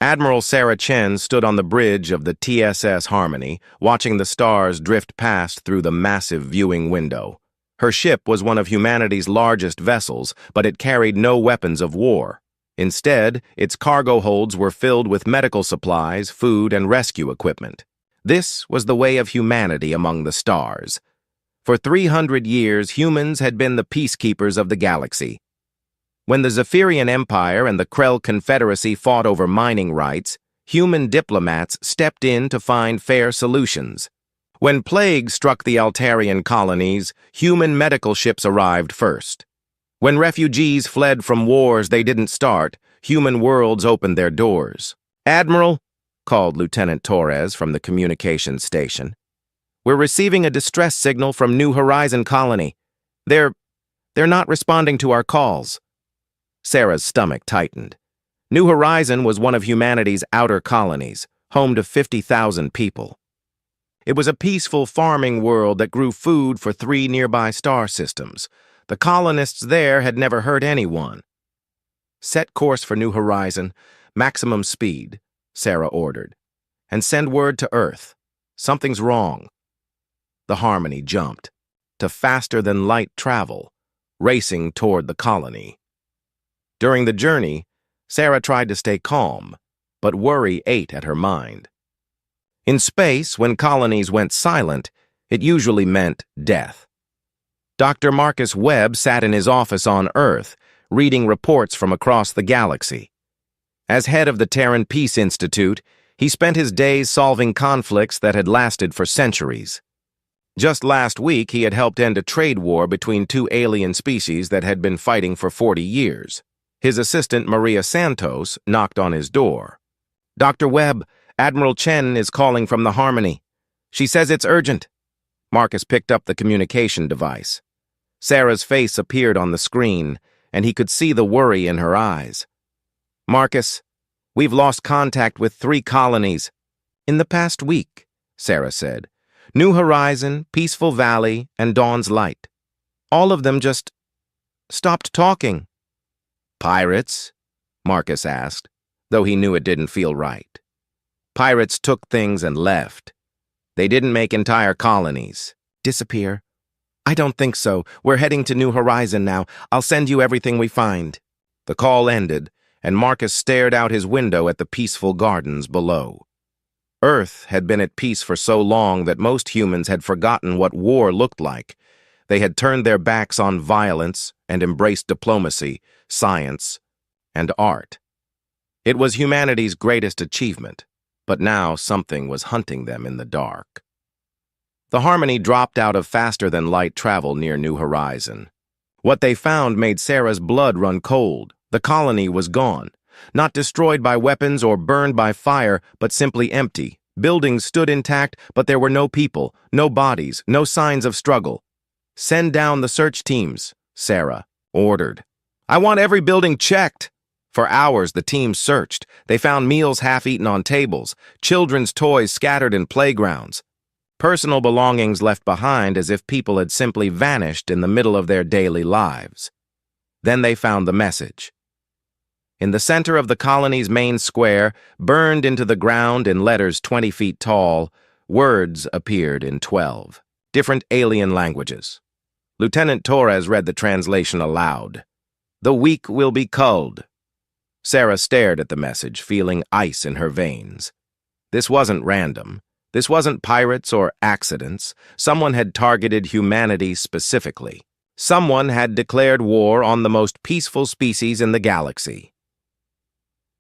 Admiral Sarah Chen stood on the bridge of the TSS Harmony, watching the stars drift past through the massive viewing window. Her ship was one of humanity's largest vessels, but it carried no weapons of war. Instead, its cargo holds were filled with medical supplies, food, and rescue equipment. This was the way of humanity among the stars. For 300 years, humans had been the peacekeepers of the galaxy. When the Zephyrian Empire and the Krell Confederacy fought over mining rights, human diplomats stepped in to find fair solutions. When plague struck the Altarian colonies, human medical ships arrived first. When refugees fled from wars they didn't start, human worlds opened their doors. "Admiral," called Lieutenant Torres from the communications station, "we're receiving a distress signal from New Horizon Colony. They're not responding to our calls." Sarah's stomach tightened. New Horizon was one of humanity's outer colonies, home to 50,000 people. It was a peaceful farming world that grew food for 3 nearby star systems. The colonists there had never hurt anyone. "Set course for New Horizon, maximum speed," Sarah ordered, "and send word to Earth. Something's wrong." The Harmony jumped to faster-than-light travel, racing toward the colony. During the journey, Sarah tried to stay calm, but worry ate at her mind. In space, when colonies went silent, it usually meant death. Dr. Marcus Webb sat in his office on Earth, reading reports from across the galaxy. As head of the Terran Peace Institute, he spent his days solving conflicts that had lasted for centuries. Just last week, he had helped end a trade war between 2 alien species that had been fighting for 40 years. His assistant, Maria Santos, knocked on his door. "Dr. Webb, Admiral Chen is calling from the Harmony. She says it's urgent." Marcus picked up the communication device. Sarah's face appeared on the screen, and he could see the worry in her eyes. "Marcus, we've lost contact with 3 colonies." "In the past week," Sarah said. "New Horizon, Peaceful Valley, and Dawn's Light. All of them just stopped talking." "Pirates?" Marcus asked, though he knew it didn't feel right. "Pirates took things and left. They didn't make entire colonies." "Disappear?" "I don't think so. We're heading to New Horizon now. I'll send you everything we find." The call ended, and Marcus stared out his window at the peaceful gardens below. Earth had been at peace for so long that most humans had forgotten what war looked like. They had turned their backs on violence and embraced diplomacy, science, and art. It was humanity's greatest achievement, but now something was hunting them in the dark. The Harmony dropped out of faster-than-light travel near New Horizon. What they found made Sarah's blood run cold. The colony was gone, not destroyed by weapons or burned by fire, but simply empty. Buildings stood intact, but there were no people, no bodies, no signs of struggle. "Send down the search teams," Sarah ordered. "I want every building checked." For hours, the team searched. They found meals half-eaten on tables, children's toys scattered in playgrounds, personal belongings left behind as if people had simply vanished in the middle of their daily lives. Then they found the message. In the center of the colony's main square, burned into the ground in letters 20 feet tall, words appeared in 12 different alien languages. Lieutenant Torres read the translation aloud. "The weak will be culled." Sarah stared at the message, feeling ice in her veins. This wasn't random. This wasn't pirates or accidents. Someone had targeted humanity specifically. Someone had declared war on the most peaceful species in the galaxy.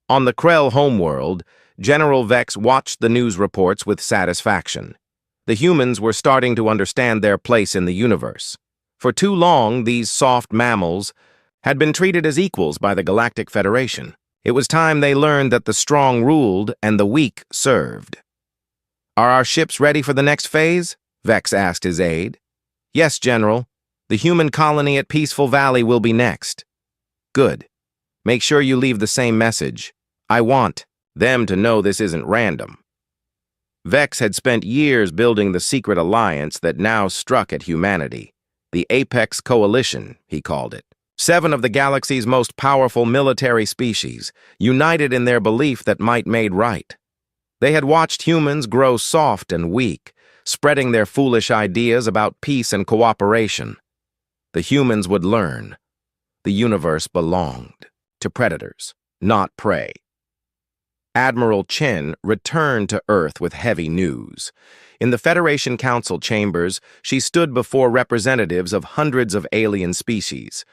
On the Krell homeworld, General Vex watched the news reports with satisfaction. The humans were starting to understand their place in the universe. For too long, these soft mammals had been treated as equals by the Galactic Federation. It was time they learned that the strong ruled and the weak served. "Are our ships ready for the next phase?" Vex asked his aide. "Yes, General. The human colony at Peaceful Valley will be next." "Good. Make sure you leave the same message. I want them to know this isn't random." Vex had spent years building the secret alliance that now struck at humanity. The Apex Coalition, he called it. 7 of the galaxy's most powerful military species, united in their belief that might made right. They had watched humans grow soft and weak, spreading their foolish ideas about peace and cooperation. The humans would learn. The universe belonged to predators, not prey. Admiral Chen returned to Earth with heavy news. In the Federation Council chambers, she stood before representatives of hundreds of alien species.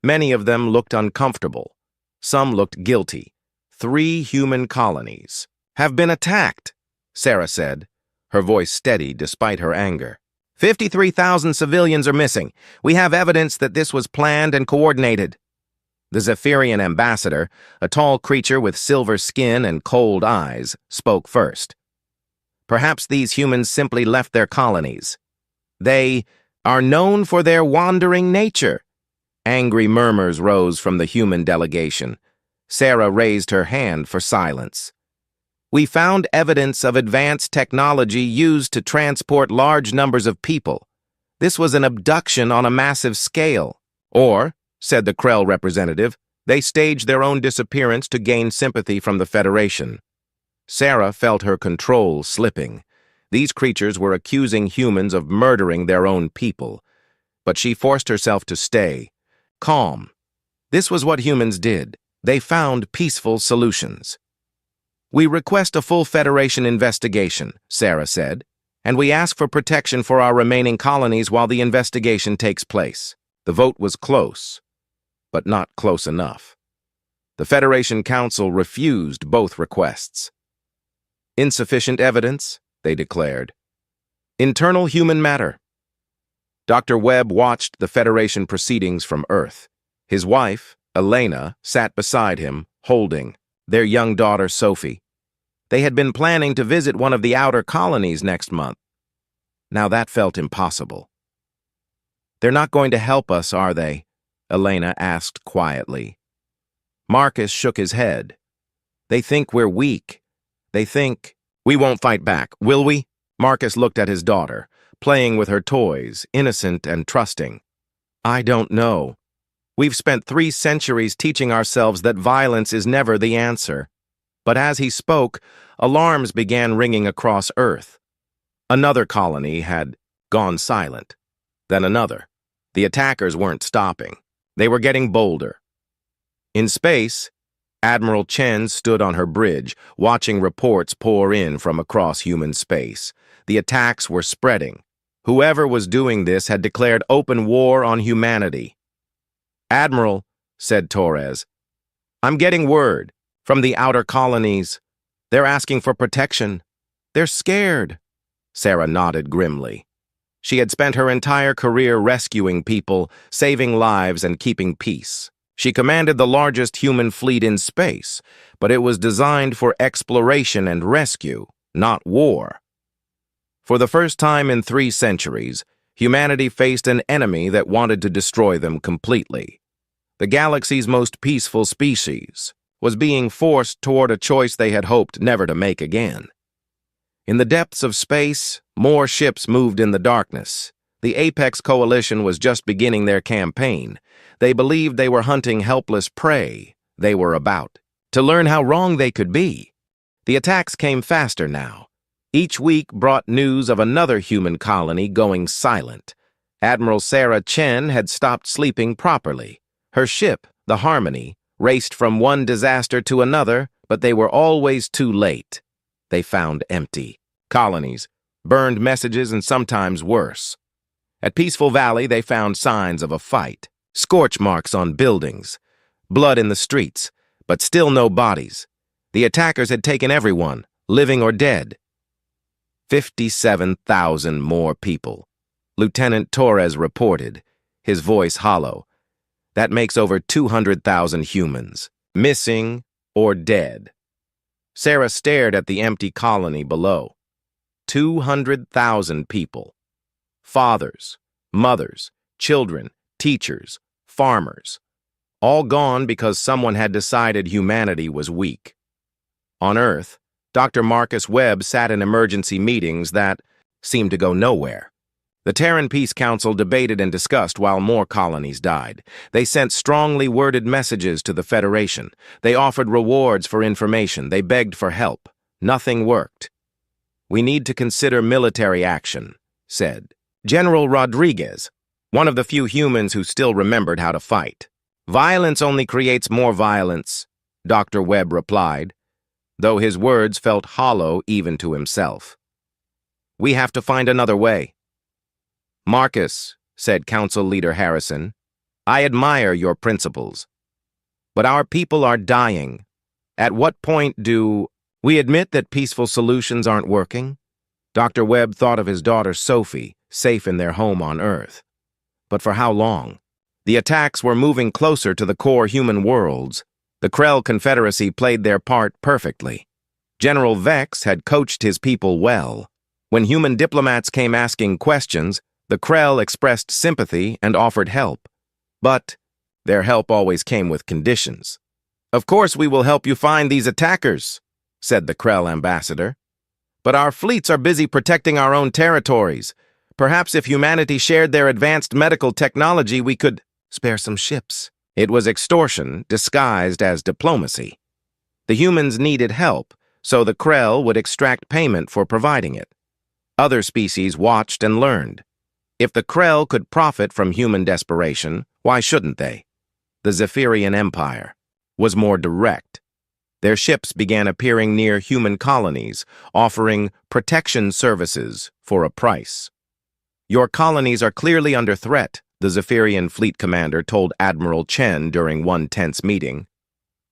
Many of them looked uncomfortable. Some looked guilty. 3 human colonies have been attacked, Sarah said, her voice steady despite her anger. 53,000 civilians are missing. We have evidence that this was planned and coordinated. The Zephyrian ambassador, a tall creature with silver skin and cold eyes, spoke first. Perhaps these humans simply left their colonies. They are known for their wandering nature. Angry murmurs rose from the human delegation. Sarah raised her hand for silence. We found evidence of advanced technology used to transport large numbers of people. This was an abduction on a massive scale. Or, said the Krell representative, they staged their own disappearance to gain sympathy from the Federation. Sarah felt her control slipping. These creatures were accusing humans of murdering their own people. But she forced herself to stay calm. This was what humans did. They found peaceful solutions. We request a full Federation investigation, Sarah said, and we ask for protection for our remaining colonies while the investigation takes place. The vote was close, but not close enough. The Federation Council refused both requests. Insufficient evidence, they declared. Internal human matter. Dr. Webb watched the Federation proceedings from Earth. His wife, Elena, sat beside him, holding their young daughter, Sophie. They had been planning to visit one of the outer colonies next month. Now that felt impossible. They're not going to help us, are they? Elena asked quietly. Marcus shook his head. They think we're weak. They think we won't fight back, will we? Marcus looked at his daughter, playing with her toys, innocent and trusting. I don't know. We've spent 3 centuries teaching ourselves that violence is never the answer. But as he spoke, alarms began ringing across Earth. Another colony had gone silent. Then another. The attackers weren't stopping. They were getting bolder. In space, Admiral Chen stood on her bridge, watching reports pour in from across human space. The attacks were spreading. Whoever was doing this had declared open war on humanity. Admiral, said Torres, I'm getting word from the outer colonies. They're asking for protection. They're scared. Sarah nodded grimly. She had spent her entire career rescuing people, saving lives, and keeping peace. She commanded the largest human fleet in space, but it was designed for exploration and rescue, not war. For the first time in 3 centuries, humanity faced an enemy that wanted to destroy them completely. The galaxy's most peaceful species was being forced toward a choice they had hoped never to make again. In the depths of space, more ships moved in the darkness. The Apex Coalition was just beginning their campaign. They believed they were hunting helpless prey. They were about to learn how wrong they could be. The attacks came faster now. Each week brought news of another human colony going silent. Admiral Sarah Chen had stopped sleeping properly. Her ship, the Harmony, raced from one disaster to another, but they were always too late. They found empty colonies, burned messages, and sometimes worse. At Peaceful Valley, they found signs of a fight, scorch marks on buildings, blood in the streets, but still no bodies. The attackers had taken everyone, living or dead. 57,000 more people. Lieutenant Torres reported, his voice hollow. That makes over 200,000 humans, missing or dead. Sarah stared at the empty colony below. 200,000 people. Fathers, mothers, children, teachers, farmers. All gone because someone had decided humanity was weak. On Earth, Dr. Marcus Webb sat in emergency meetings that seemed to go nowhere. The Terran Peace Council debated and discussed while more colonies died. They sent strongly worded messages to the Federation. They offered rewards for information. They begged for help. Nothing worked. "We need to consider military action," said General Rodriguez, one of the few humans who still remembered how to fight. "Violence only creates more violence," Dr. Webb replied, though his words felt hollow even to himself. "We have to find another way." "Marcus," said Council Leader Harrison, "I admire your principles. But our people are dying. At what point do we admit that peaceful solutions aren't working?" Dr. Webb thought of his daughter Sophie, safe in their home on Earth. But for how long? The attacks were moving closer to the core human worlds. The Krell Confederacy played their part perfectly. General Vex had coached his people well. When human diplomats came asking questions, the Krell expressed sympathy and offered help. But their help always came with conditions. "Of course we will help you find these attackers," said the Krell ambassador. "But our fleets are busy protecting our own territories. Perhaps if humanity shared their advanced medical technology, we could spare some ships." It was extortion disguised as diplomacy. The humans needed help, so the Krell would extract payment for providing it. Other species watched and learned. If the Krell could profit from human desperation, why shouldn't they? The Zephyrian Empire was more direct. Their ships began appearing near human colonies, offering protection services for a price. "Your colonies are clearly under threat," the Zephyrian fleet commander told Admiral Chen during one tense meeting.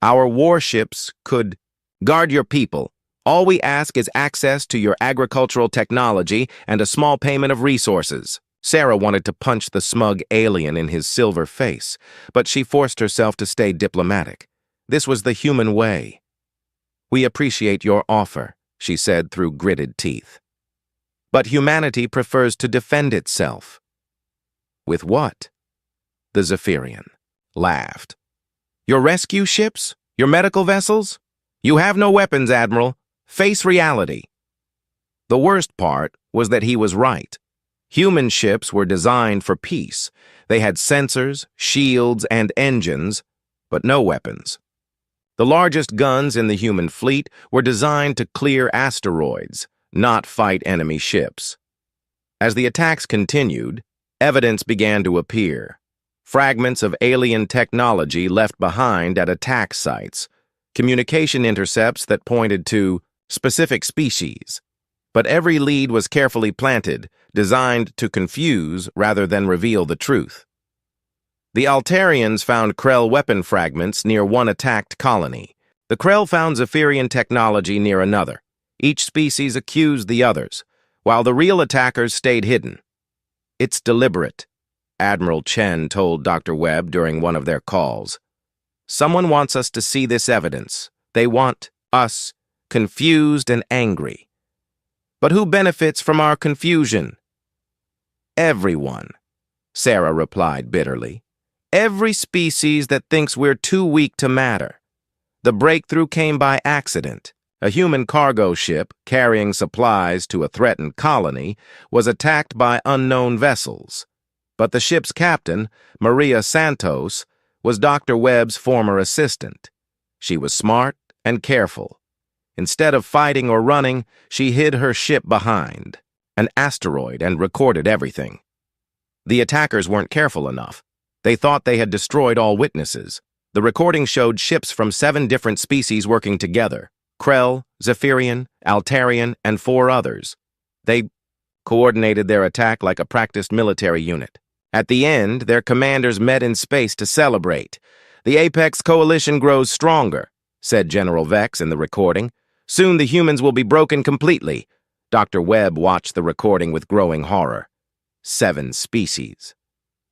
"Our warships could guard your people. All we ask is access to your agricultural technology and a small payment of resources." Sarah wanted to punch the smug alien in his silver face, but she forced herself to stay diplomatic. This was the human way. "We appreciate your offer," she said through gritted teeth. "But humanity prefers to defend itself." "With what?" The Zephyrian laughed. "Your rescue ships? Your medical vessels? You have no weapons, Admiral. Face reality." The worst part was that he was right. Human ships were designed for peace. They had sensors, shields, and engines, but no weapons. The largest guns in the human fleet were designed to clear asteroids, not fight enemy ships. As the attacks continued, evidence began to appear. Fragments of alien technology left behind at attack sites, communication intercepts that pointed to specific species. But every lead was carefully planted, designed to confuse rather than reveal the truth. The Altarians found Krell weapon fragments near one attacked colony. The Krell found Zephyrian technology near another. Each species accused the others, while the real attackers stayed hidden. "It's deliberate," Admiral Chen told Dr. Webb during one of their calls. "Someone wants us to see this evidence. They want us confused and angry. But who benefits from our confusion?" "Everyone," Sarah replied bitterly. "Every species that thinks we're too weak to matter. The breakthrough came by accident. A human cargo ship carrying supplies to a threatened colony was attacked by unknown vessels. But the ship's captain, Maria Santos, was Dr. Webb's former assistant. She was smart and careful. Instead of fighting or running, she hid her ship behind an asteroid and recorded everything. The attackers weren't careful enough. They thought they had destroyed all witnesses. The recording showed ships from 7 different species working together: Krell, Zephyrian, Altarian, and 4 others. They coordinated their attack like a practiced military unit. At the end, their commanders met in space to celebrate. "The Apex Coalition grows stronger," said General Vex in the recording. "Soon the humans will be broken completely." Dr. Webb watched the recording with growing horror. 7 species.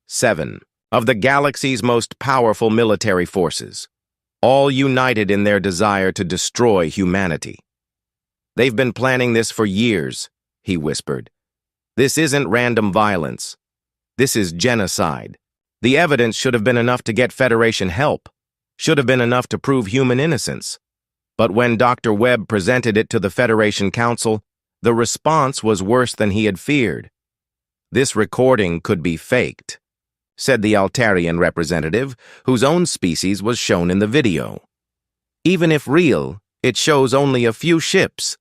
7 of the galaxy's most powerful military forces, all united in their desire to destroy humanity. "They've been planning this for years," he whispered. "This isn't random violence. This is genocide. The evidence should have been enough to get Federation help, should have been enough to prove human innocence. But when Dr. Webb presented it to the Federation Council, the response was worse than he had feared. "This recording could be faked," said the Altarian representative, whose own species was shown in the video. "Even if real, it shows only a few ships,"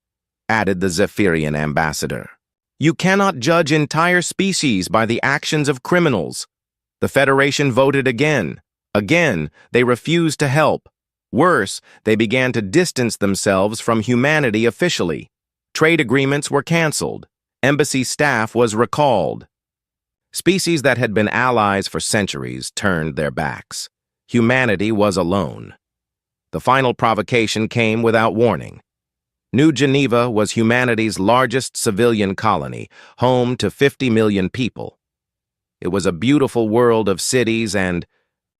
added the Zephyrian ambassador. "You cannot judge entire species by the actions of criminals." The Federation voted again. Again, they refused to help. Worse, they began to distance themselves from humanity officially. Trade agreements were canceled. Embassy staff was recalled. Species that had been allies for centuries turned their backs. Humanity was alone. The final provocation came without warning. New Geneva was humanity's largest civilian colony, home to 50 million people. It was a beautiful world of cities and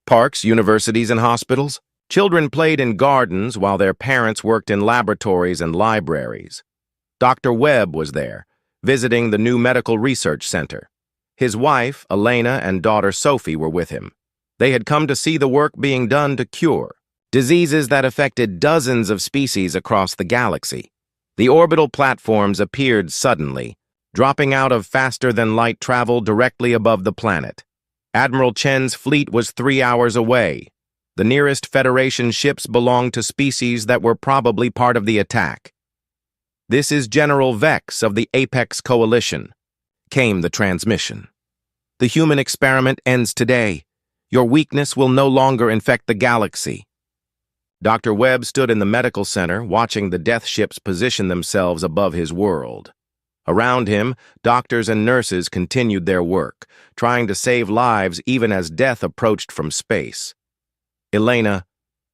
parks, universities, and hospitals. Children played in gardens while their parents worked in laboratories and libraries. Dr. Webb was there, visiting the new medical research center. His wife, Elena, and daughter Sophie were with him. They had come to see the work being done to cure diseases that affected dozens of species across the galaxy. The orbital platforms appeared suddenly, dropping out of faster-than-light travel directly above the planet. Admiral Chen's fleet was 3 hours away. The nearest Federation ships belonged to species that were probably part of the attack. "This is General Vex of the Apex Coalition," came the transmission. "The human experiment ends today. Your weakness will no longer infect the galaxy." Dr. Webb stood in the medical center, watching the death ships position themselves above his world. Around him, doctors and nurses continued their work, trying to save lives even as death approached from space. "Elena,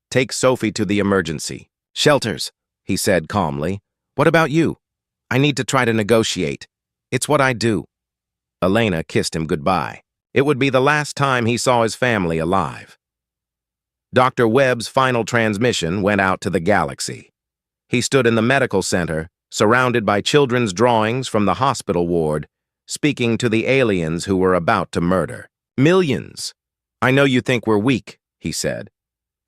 take Sophie to the emergency shelters," he said calmly. "What about you? I need to try to negotiate. It's what I do." Elena kissed him goodbye. It would be the last time he saw his family alive. Dr. Webb's final transmission went out to the galaxy. He stood in the medical center, surrounded by children's drawings from the hospital ward, speaking to the aliens who were about to murder. "Millions. I know you think we're weak," he said.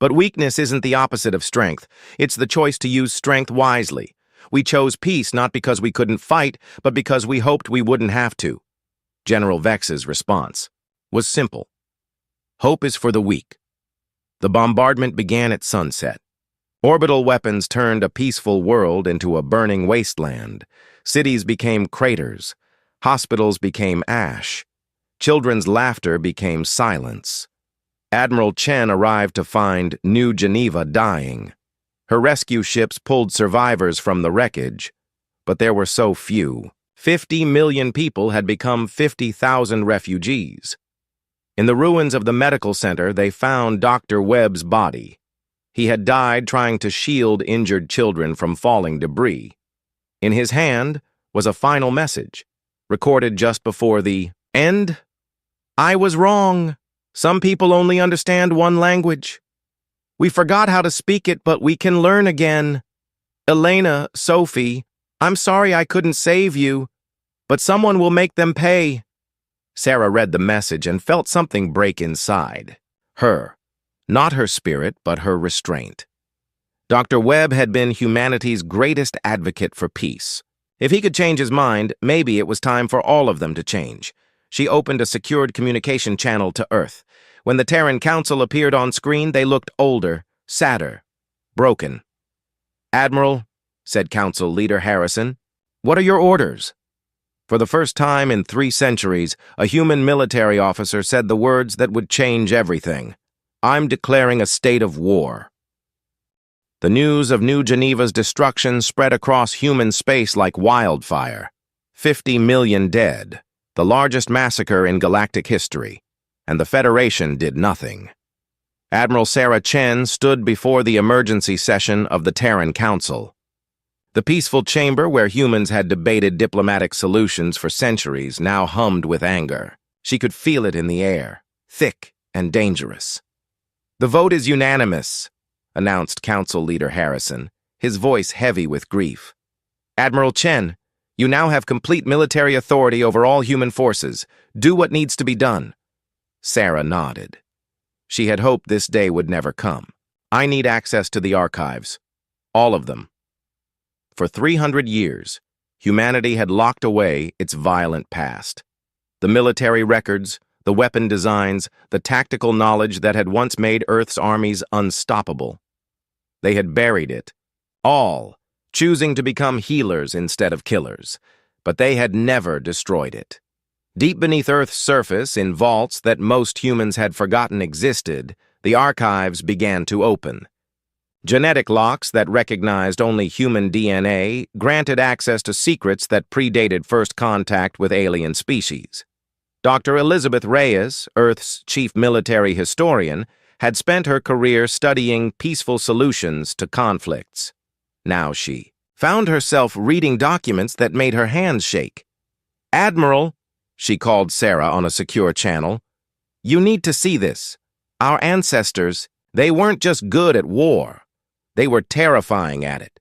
"But weakness isn't the opposite of strength. It's the choice to use strength wisely. We chose peace not because we couldn't fight, but because we hoped we wouldn't have to." General Vex's response was simple. "Hope is for the weak." The bombardment began at sunset. Orbital weapons turned a peaceful world into a burning wasteland. Cities became craters. Hospitals became ash. Children's laughter became silence. Admiral Chen arrived to find New Geneva dying. Her rescue ships pulled survivors from the wreckage, but there were so few. 50 million people had become 50,000 refugees. In the ruins of the medical center, they found Dr. Webb's body. He had died trying to shield injured children from falling debris. In his hand was a final message, recorded just before the end. "I was wrong. Some people only understand one language. We forgot how to speak it, but we can learn again. Elena, Sophie, I'm sorry I couldn't save you, but someone will make them pay." Sarah read the message and felt something break inside. Not her spirit, but her restraint. Dr. Webb had been humanity's greatest advocate for peace. If he could change his mind, maybe it was time for all of them to change. She opened a secured communication channel to Earth. When the Terran Council appeared on screen, they looked older, sadder, broken. "Admiral," said Council Leader Harrison, "what are your orders?" For the first time in 3 centuries, a human military officer said the words that would change everything. "I'm declaring a state of war." The news of New Geneva's destruction spread across human space like wildfire. 50 million dead, the largest massacre in galactic history, and the Federation did nothing. Admiral Sarah Chen stood before the emergency session of the Terran Council. The peaceful chamber where humans had debated diplomatic solutions for centuries now hummed with anger. She could feel it in the air, thick and dangerous. "The vote is unanimous," announced Council Leader Harrison, his voice heavy with grief. "Admiral Chen, you now have complete military authority over all human forces. Do what needs to be done." Sarah nodded. She had hoped this day would never come. "I need access to the archives. All of them." For 300 years, humanity had locked away its violent past. The military records, the weapon designs, the tactical knowledge that had once made Earth's armies unstoppable. They had buried it, all, choosing to become healers instead of killers, but they had never destroyed it. Deep beneath Earth's surface, in vaults that most humans had forgotten existed, the archives began to open. Genetic locks that recognized only human DNA granted access to secrets that predated first contact with alien species. Dr. Elizabeth Reyes, Earth's chief military historian, had spent her career studying peaceful solutions to conflicts. Now she found herself reading documents that made her hands shake. "Admiral," she called Sarah on a secure channel, "you need to see this. Our ancestors, they weren't just good at war. They were terrifying at it."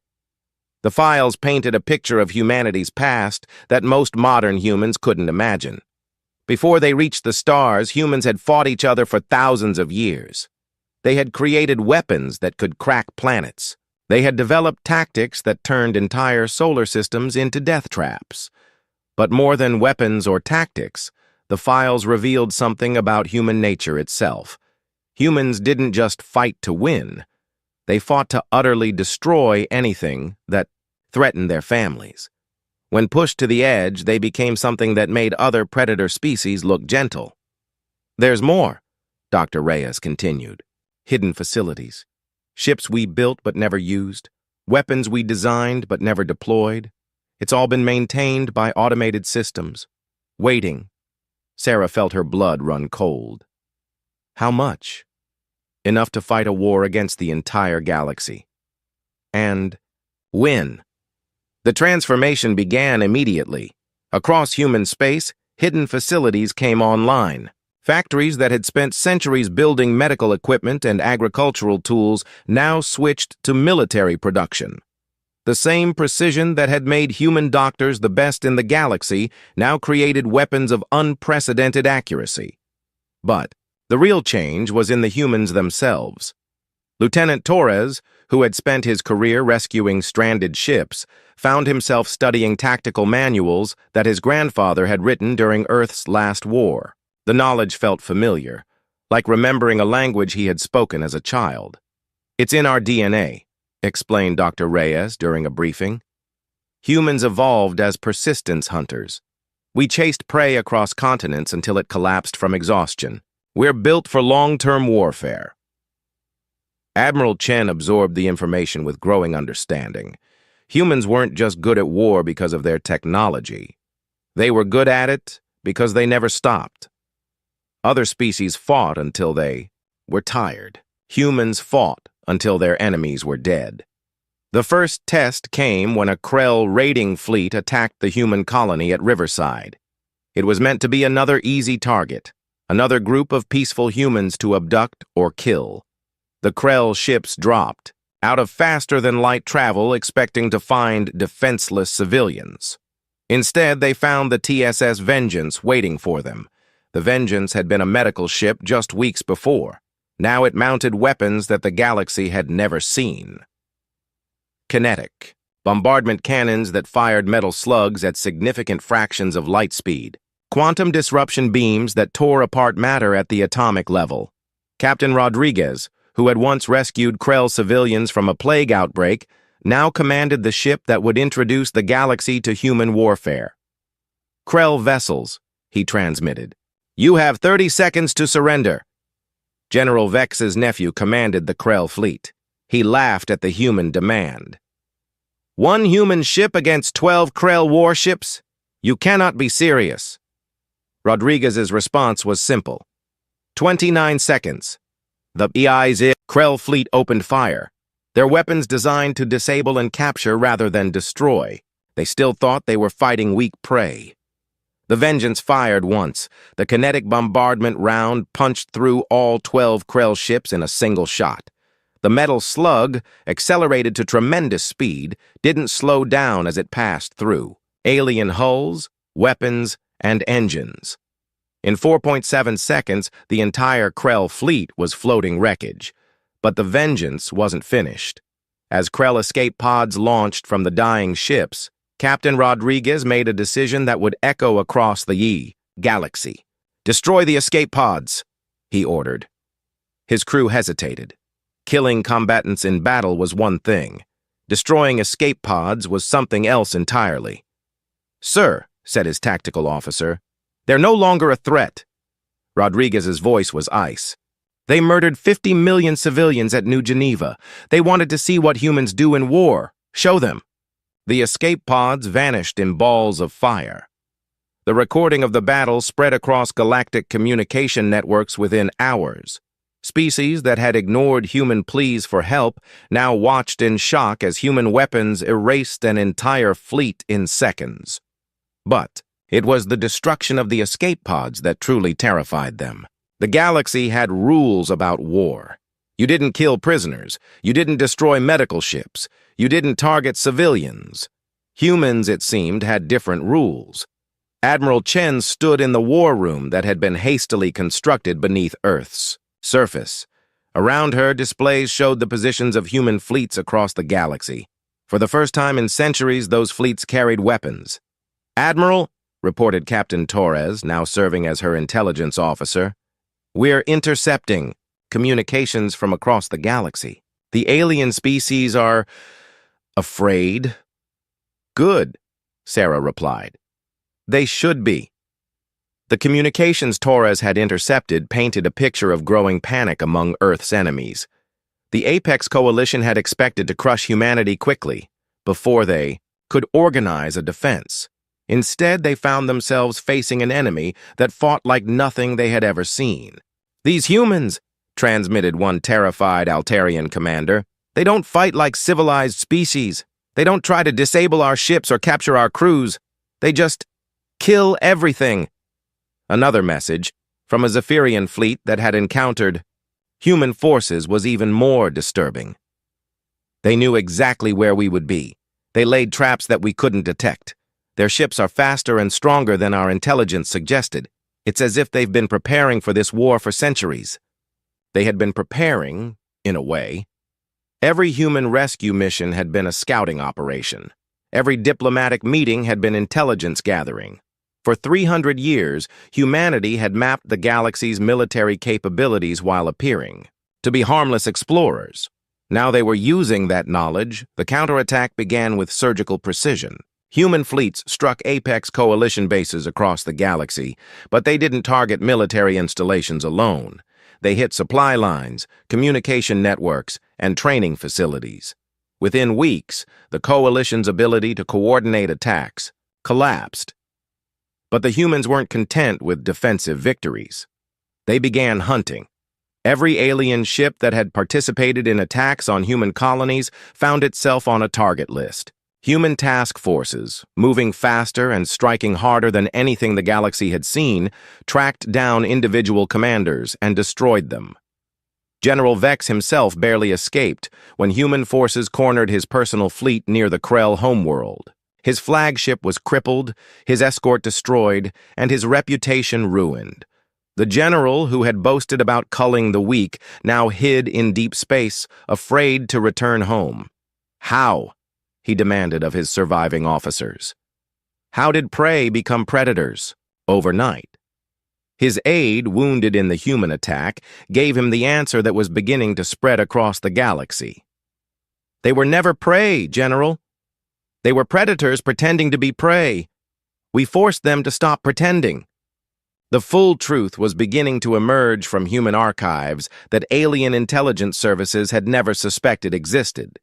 The files painted a picture of humanity's past that most modern humans couldn't imagine. Before they reached the stars, humans had fought each other for thousands of years. They had created weapons that could crack planets. They had developed tactics that turned entire solar systems into death traps. But more than weapons or tactics, the files revealed something about human nature itself. Humans didn't just fight to win. They fought to utterly destroy anything that threatened their families. When pushed to the edge, they became something that made other predator species look gentle. "There's more," Dr. Reyes continued. "Hidden facilities. Ships we built but never used. Weapons we designed but never deployed. It's all been maintained by automated systems. Waiting." Sarah felt her blood run cold. How much? Enough to fight a war against the entire galaxy. And win. The transformation began immediately. Across human space, hidden facilities came online. Factories that had spent centuries building medical equipment and agricultural tools now switched to military production. The same precision that had made human doctors the best in the galaxy now created weapons of unprecedented accuracy. But the real change was in the humans themselves. Lieutenant Torres, who had spent his career rescuing stranded ships, found himself studying tactical manuals that his grandfather had written during Earth's last war. The knowledge felt familiar, like remembering a language he had spoken as a child. "It's in our DNA," explained Dr. Reyes during a briefing. "Humans evolved as persistence hunters. We chased prey across continents until it collapsed from exhaustion. We're built for long-term warfare." Admiral Chen absorbed the information with growing understanding. Humans weren't just good at war because of their technology. They were good at it because they never stopped. Other species fought until they were tired. Humans fought until their enemies were dead. The first test came when a Krell raiding fleet attacked the human colony at Riverside. It was meant to be another easy target, another group of peaceful humans to abduct or kill. The Krell ships dropped, out of faster-than-light travel expecting to find defenseless civilians. Instead, they found the TSS Vengeance waiting for them. The Vengeance had been a medical ship just weeks before. Now it mounted weapons that the galaxy had never seen. Kinetic. Bombardment cannons that fired metal slugs at significant fractions of light speed. Quantum disruption beams that tore apart matter at the atomic level. Captain Rodriguez, who had once rescued Krell civilians from a plague outbreak, now commanded the ship that would introduce the galaxy to human warfare. "Krell vessels," he transmitted. "You have 30 seconds to surrender." General Vex's nephew commanded the Krell fleet. He laughed at the human demand. "One human ship against 12 Krell warships? You cannot be serious." Rodriguez's response was simple. 29 seconds. The EIZ Krell fleet opened fire. Their weapons designed to disable and capture rather than destroy. They still thought they were fighting weak prey. The Vengeance fired once. The kinetic bombardment round punched through all 12 Krell ships in a single shot. The metal slug, accelerated to tremendous speed, didn't slow down as it passed through. Alien hulls, weapons, and engines. In 4.7 seconds, the entire Krell fleet was floating wreckage. But the Vengeance wasn't finished. As Krell escape pods launched from the dying ships, Captain Rodriguez made a decision that would echo across the Galaxy. Destroy the escape pods, he ordered. His crew hesitated. Killing combatants in battle was one thing. Destroying escape pods was something else entirely. Sir, said his tactical officer, they're no longer a threat. Rodriguez's voice was ice. They murdered 50 million civilians at New Geneva. They wanted to see what humans do in war. Show them. The escape pods vanished in balls of fire. The recording of the battle spread across galactic communication networks within hours. Species that had ignored human pleas for help now watched in shock as human weapons erased an entire fleet in seconds. But it was the destruction of the escape pods that truly terrified them. The galaxy had rules about war. You didn't kill prisoners. You didn't destroy medical ships. You didn't target civilians. Humans, it seemed, had different rules. Admiral Chen stood in the war room that had been hastily constructed beneath Earth's surface. Around her, displays showed the positions of human fleets across the galaxy. For the first time in centuries, those fleets carried weapons. Admiral, reported Captain Torres, now serving as her intelligence officer, we're intercepting communications from across the galaxy. The alien species are afraid. Good, Sarah replied. They should be. The communications Torres had intercepted painted a picture of growing panic among Earth's enemies. The Apex Coalition had expected to crush humanity quickly, before they could organize a defense. Instead, they found themselves facing an enemy that fought like nothing they had ever seen. These humans, transmitted one terrified Altarian commander, they don't fight like civilized species. They don't try to disable our ships or capture our crews. They just kill everything. Another message, from a Zephyrian fleet that had encountered human forces, was even more disturbing. They knew exactly where we would be. They laid traps that we couldn't detect. Their ships are faster and stronger than our intelligence suggested. It's as if they've been preparing for this war for centuries. They had been preparing, in a way. Every human rescue mission had been a scouting operation. Every diplomatic meeting had been intelligence gathering. For 300 years, humanity had mapped the galaxy's military capabilities while appearing to be harmless explorers. Now they were using that knowledge. The counterattack began with surgical precision. Human fleets struck Apex Coalition bases across the galaxy, but they didn't target military installations alone. They hit supply lines, communication networks, and training facilities. Within weeks, the Coalition's ability to coordinate attacks collapsed. But the humans weren't content with defensive victories. They began hunting. Every alien ship that had participated in attacks on human colonies found itself on a target list. Human task forces, moving faster and striking harder than anything the galaxy had seen, tracked down individual commanders and destroyed them. General Vex himself barely escaped when human forces cornered his personal fleet near the Krell homeworld. His flagship was crippled, his escort destroyed, and his reputation ruined. The general, who had boasted about culling the weak, now hid in deep space, afraid to return home. How? He demanded of his surviving officers. How did prey become predators? Overnight. His aide, wounded in the human attack, gave him the answer that was beginning to spread across the galaxy. They were never prey, General. They were predators pretending to be prey. We forced them to stop pretending. The full truth was beginning to emerge from human archives that alien intelligence services had never suspected existed.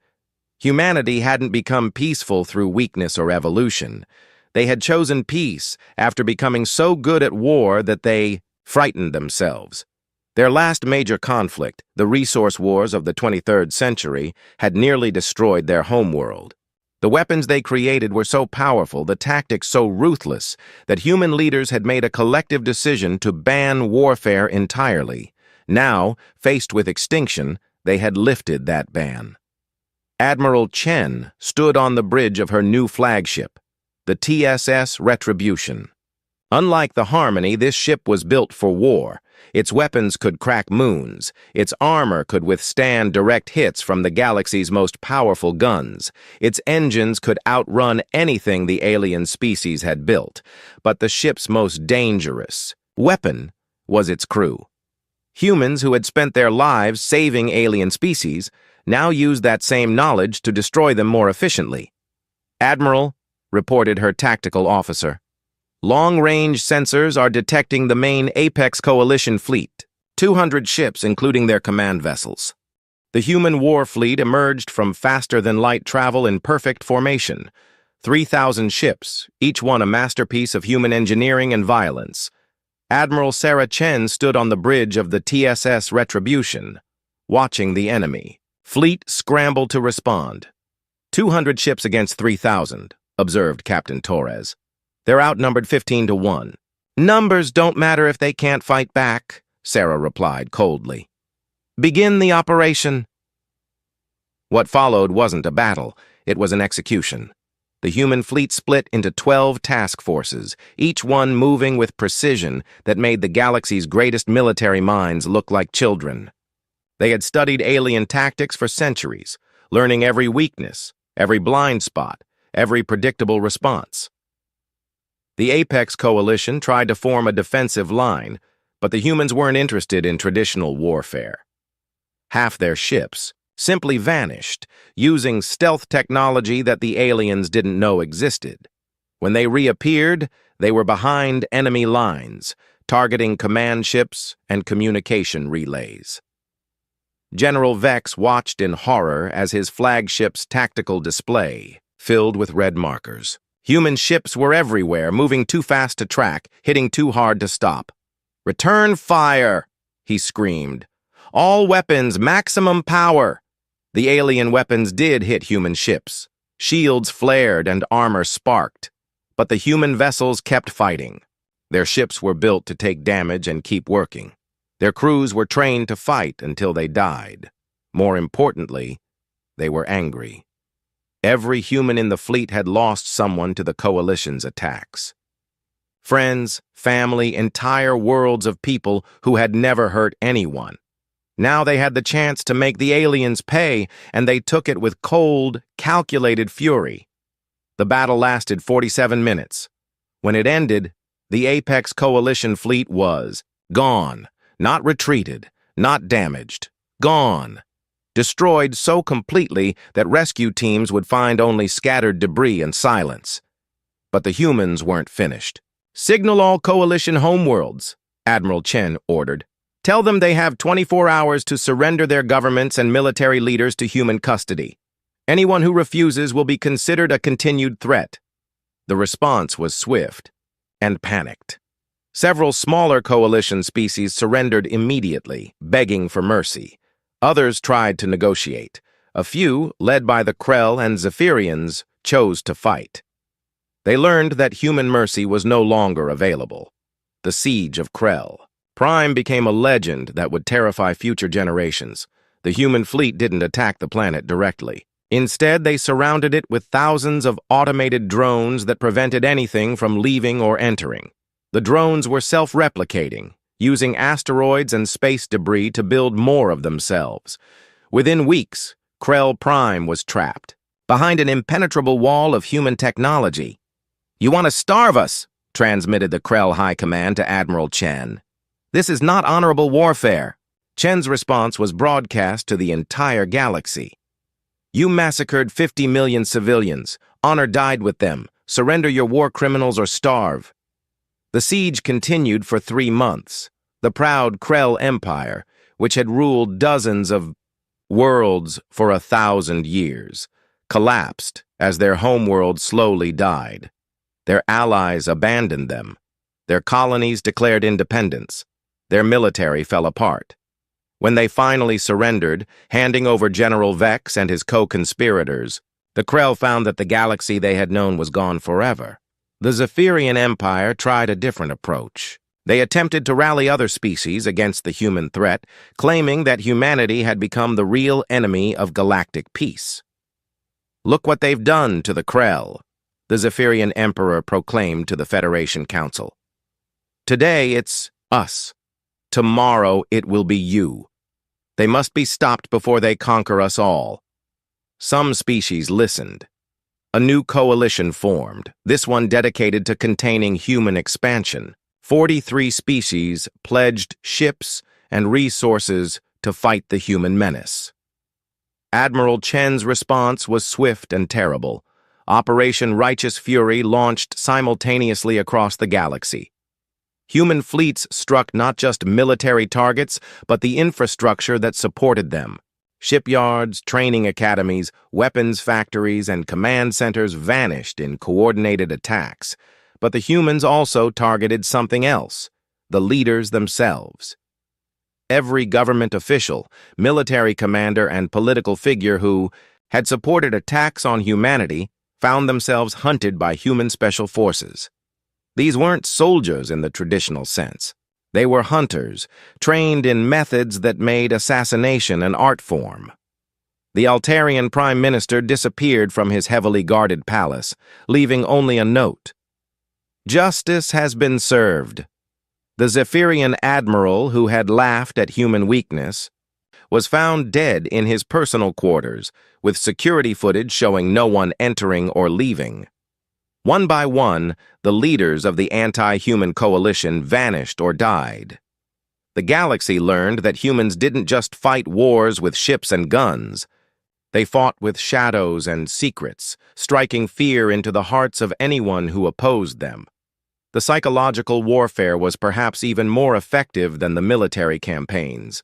Humanity hadn't become peaceful through weakness or evolution. They had chosen peace after becoming so good at war that they frightened themselves. Their last major conflict, the resource wars of the 23rd century, had nearly destroyed their homeworld. The weapons they created were so powerful, the tactics so ruthless, that human leaders had made a collective decision to ban warfare entirely. Now, faced with extinction, they had lifted that ban. Admiral Chen stood on the bridge of her new flagship, the TSS Retribution. Unlike the Harmony, this ship was built for war. Its weapons could crack moons. Its armor could withstand direct hits from the galaxy's most powerful guns. Its engines could outrun anything the alien species had built. But the ship's most dangerous weapon was its crew. Humans who had spent their lives saving alien species now used that same knowledge to destroy them more efficiently. "Admiral," reported her tactical officer, "long-range sensors are detecting the main Apex Coalition fleet, 200 ships including their command vessels. The human war fleet emerged from faster-than-light travel in perfect formation. 3,000 ships, each one a masterpiece of human engineering and violence." Admiral Sarah Chen stood on the bridge of the TSS Retribution, watching the enemy. Fleet scrambled to respond. 200 ships against 3,000, observed Captain Torres. "They're outnumbered 15-1. "Numbers don't matter if they can't fight back," Sarah replied coldly. "Begin the operation." What followed wasn't a battle, it was an execution. The human fleet split into 12 task forces, each one moving with precision that made the galaxy's greatest military minds look like children. They had studied alien tactics for centuries, learning every weakness, every blind spot, every predictable response. The Apex Coalition tried to form a defensive line, but the humans weren't interested in traditional warfare. Half their ships simply vanished, using stealth technology that the aliens didn't know existed. When they reappeared, they were behind enemy lines, targeting command ships and communication relays. General Vex watched in horror as his flagship's tactical display filled with red markers. Human ships were everywhere, moving too fast to track, hitting too hard to stop. "Return fire!" he screamed. "All weapons, maximum power!" The alien weapons did hit human ships. Shields flared and armor sparked. But the human vessels kept fighting. Their ships were built to take damage and keep working. Their crews were trained to fight until they died. More importantly, they were angry. Every human in the fleet had lost someone to the Coalition's attacks. Friends, family, entire worlds of people who had never hurt anyone. Now they had the chance to make the aliens pay, and they took it with cold, calculated fury. The battle lasted 47 minutes. When it ended, the Apex Coalition fleet was gone, not retreated, not damaged, gone. Destroyed so completely that rescue teams would find only scattered debris and silence. But the humans weren't finished. "Signal all Coalition homeworlds," Admiral Chen ordered. "Tell them they have 24 hours to surrender their governments and military leaders to human custody. Anyone who refuses will be considered a continued threat." The response was swift and panicked. Several smaller Coalition species surrendered immediately, begging for mercy. Others tried to negotiate. A few, led by the Krell and Zephyrians, chose to fight. They learned that human mercy was no longer available. The Siege of Krell. Prime became a legend that would terrify future generations. The human fleet didn't attack the planet directly. Instead, they surrounded it with thousands of automated drones that prevented anything from leaving or entering. The drones were self-replicating, using asteroids and space debris to build more of themselves. Within weeks, Krell Prime was trapped, behind an impenetrable wall of human technology. "You want to starve us?" transmitted the Krell High Command to Admiral Chen. "This is not honorable warfare." Chen's response was broadcast to the entire galaxy. "You massacred 50 million civilians. Honor died with them. Surrender your war criminals or starve." The siege continued for 3 months. The proud Krell Empire, which had ruled dozens of worlds for 1,000 years, collapsed as their homeworld slowly died. Their allies abandoned them. Their colonies declared independence. Their military fell apart. When they finally surrendered, handing over General Vex and his co-conspirators, the Krell found that the galaxy they had known was gone forever. The Zephyrian Empire tried a different approach. They attempted to rally other species against the human threat, claiming that humanity had become the real enemy of galactic peace. "Look what they've done to the Krell," the Zephyrian Emperor proclaimed to the Federation Council. Today, it's us. Tomorrow, it will be you. They must be stopped before they conquer us all. Some species listened. A new coalition formed, this one dedicated to containing human expansion. 43 species pledged ships and resources to fight the human menace. Admiral Chen's response was swift and terrible. Operation Righteous Fury launched simultaneously across the galaxy. Human fleets struck not just military targets, but the infrastructure that supported them. Shipyards, training academies, weapons factories, and command centers vanished in coordinated attacks. But the humans also targeted something else: the leaders themselves. Every government official, military commander, and political figure who had supported attacks on humanity found themselves hunted by human special forces. These weren't soldiers in the traditional sense. They were hunters, trained in methods that made assassination an art form. The Altarian Prime Minister disappeared from his heavily guarded palace, leaving only a note. Justice has been served. The Zephyrian admiral, who had laughed at human weakness, was found dead in his personal quarters, with security footage showing no one entering or leaving. One by one, the leaders of the anti-human coalition vanished or died. The galaxy learned that humans didn't just fight wars with ships and guns. They fought with shadows and secrets, striking fear into the hearts of anyone who opposed them. The psychological warfare was perhaps even more effective than the military campaigns.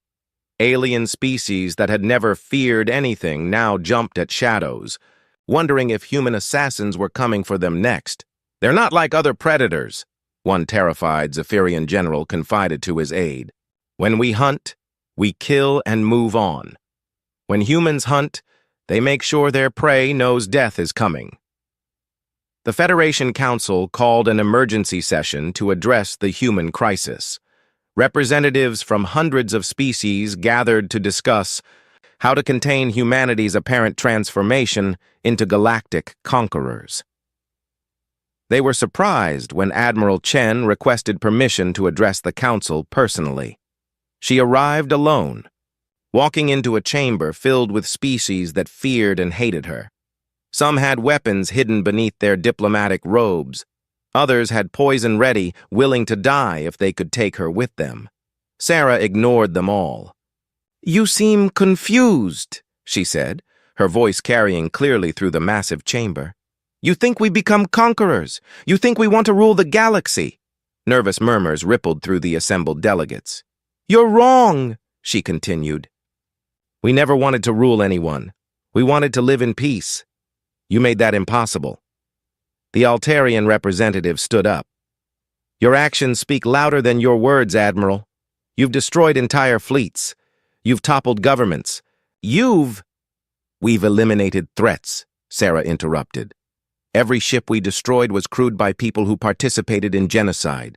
Alien species that had never feared anything now jumped at shadows, wondering if human assassins were coming for them next. "They're not like other predators," one terrified Zephyrian general confided to his aide. "When we hunt, we kill and move on. When humans hunt, they make sure their prey knows death is coming." The Federation Council called an emergency session to address the human crisis. Representatives from hundreds of species gathered to discuss how to contain humanity's apparent transformation into galactic conquerors. They were surprised when Admiral Chen requested permission to address the council personally. She arrived alone, walking into a chamber filled with species that feared and hated her. Some had weapons hidden beneath their diplomatic robes. Others had poison ready, willing to die if they could take her with them. Sarah ignored them all. "You seem confused," she said, her voice carrying clearly through the massive chamber. "You think we become conquerors. You think we want to rule the galaxy." Nervous murmurs rippled through the assembled delegates. "You're wrong," she continued. "We never wanted to rule anyone. We wanted to live in peace. You made that impossible." The Altarian representative stood up. "Your actions speak louder than your words, Admiral. You've destroyed entire fleets. You've toppled governments. We've eliminated threats," Sarah interrupted. "Every ship we destroyed was crewed by people who participated in genocide.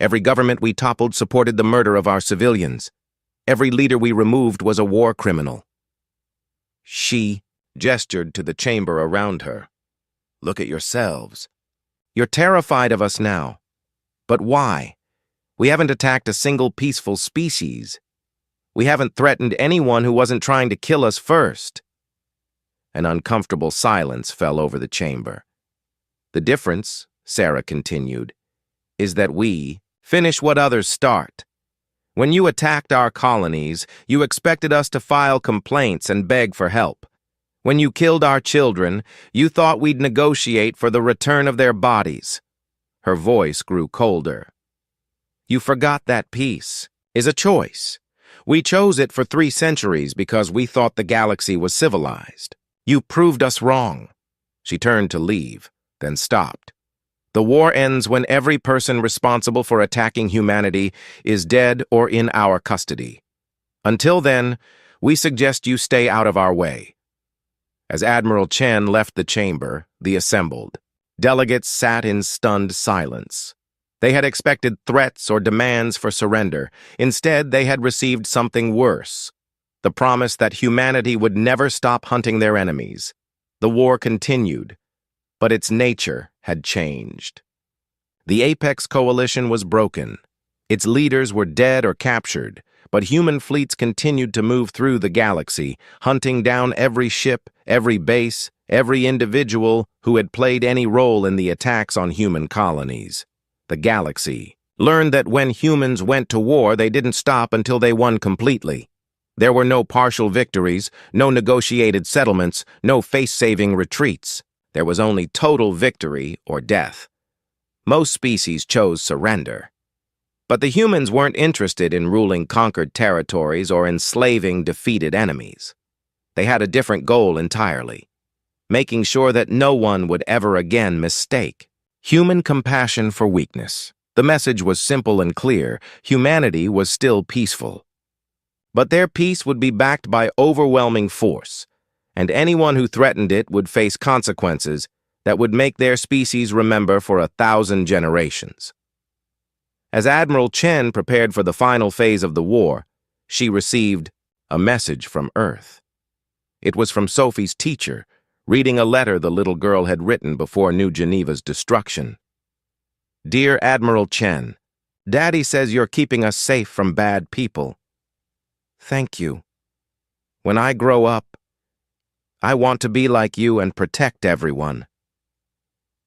Every government we toppled supported the murder of our civilians. Every leader we removed was a war criminal." She gestured to the chamber around her. "Look at yourselves. You're terrified of us now. But why? We haven't attacked a single peaceful species. We haven't threatened anyone who wasn't trying to kill us first." An uncomfortable silence fell over the chamber. "The difference," Sarah continued, "is that we finish what others start. When you attacked our colonies, you expected us to file complaints and beg for help. When you killed our children, you thought we'd negotiate for the return of their bodies." Her voice grew colder. "You forgot that peace is a choice. We chose it for 3 centuries because we thought the galaxy was civilized. You proved us wrong." She turned to leave, then stopped. "The war ends when every person responsible for attacking humanity is dead or in our custody. Until then, we suggest you stay out of our way." As Admiral Chen left the chamber, the assembled delegates sat in stunned silence. They had expected threats or demands for surrender. Instead, they had received something worse: the promise that humanity would never stop hunting their enemies. The war continued, but its nature had changed. The Apex Coalition was broken. Its leaders were dead or captured, but human fleets continued to move through the galaxy, hunting down every ship, every base, every individual who had played any role in the attacks on human colonies. The galaxy learned that when humans went to war, they didn't stop until they won completely. There were no partial victories, no negotiated settlements, no face-saving retreats. There was only total victory or death. Most species chose surrender. But the humans weren't interested in ruling conquered territories or enslaving defeated enemies. They had a different goal entirely, making sure that no one would ever again mistake human compassion for weakness. The message was simple and clear: humanity was still peaceful. But their peace would be backed by overwhelming force, and anyone who threatened it would face consequences that would make their species remember for 1,000 generations. As Admiral Chen prepared for the final phase of the war, she received a message from Earth. It was from Sophie's teacher, reading a letter the little girl had written before New Geneva's destruction. "Dear Admiral Chen, Daddy says you're keeping us safe from bad people. Thank you. When I grow up, I want to be like you and protect everyone."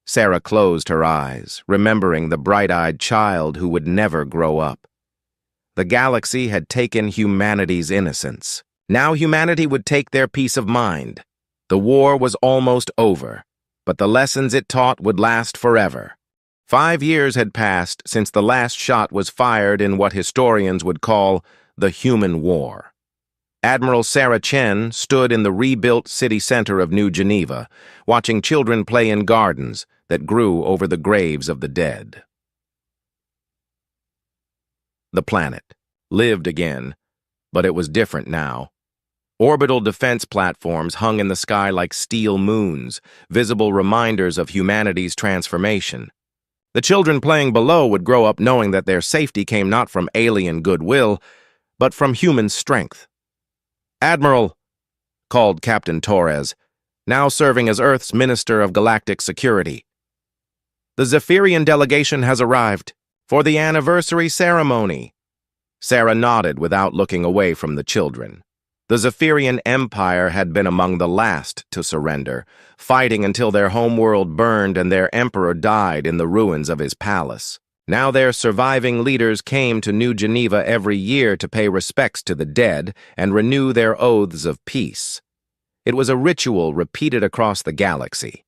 Sarah closed her eyes, remembering the bright-eyed child who would never grow up. The galaxy had taken humanity's innocence. Now humanity would take their peace of mind. The war was almost over, but the lessons it taught would last forever. 5 years had passed since the last shot was fired in what historians would call the Human War. Admiral Sarah Chen stood in the rebuilt city center of New Geneva, watching children play in gardens that grew over the graves of the dead. The planet lived again, but it was different now. Orbital defense platforms hung in the sky like steel moons, visible reminders of humanity's transformation. The children playing below would grow up knowing that their safety came not from alien goodwill, but from human strength. "Admiral," called Captain Torres, now serving as Earth's Minister of Galactic Security, "the Zephyrian delegation has arrived for the anniversary ceremony." Sarah nodded without looking away from the children. The Zephyrian Empire had been among the last to surrender, fighting until their homeworld burned and their emperor died in the ruins of his palace. Now their surviving leaders came to New Geneva every year to pay respects to the dead and renew their oaths of peace. It was a ritual repeated across the galaxy.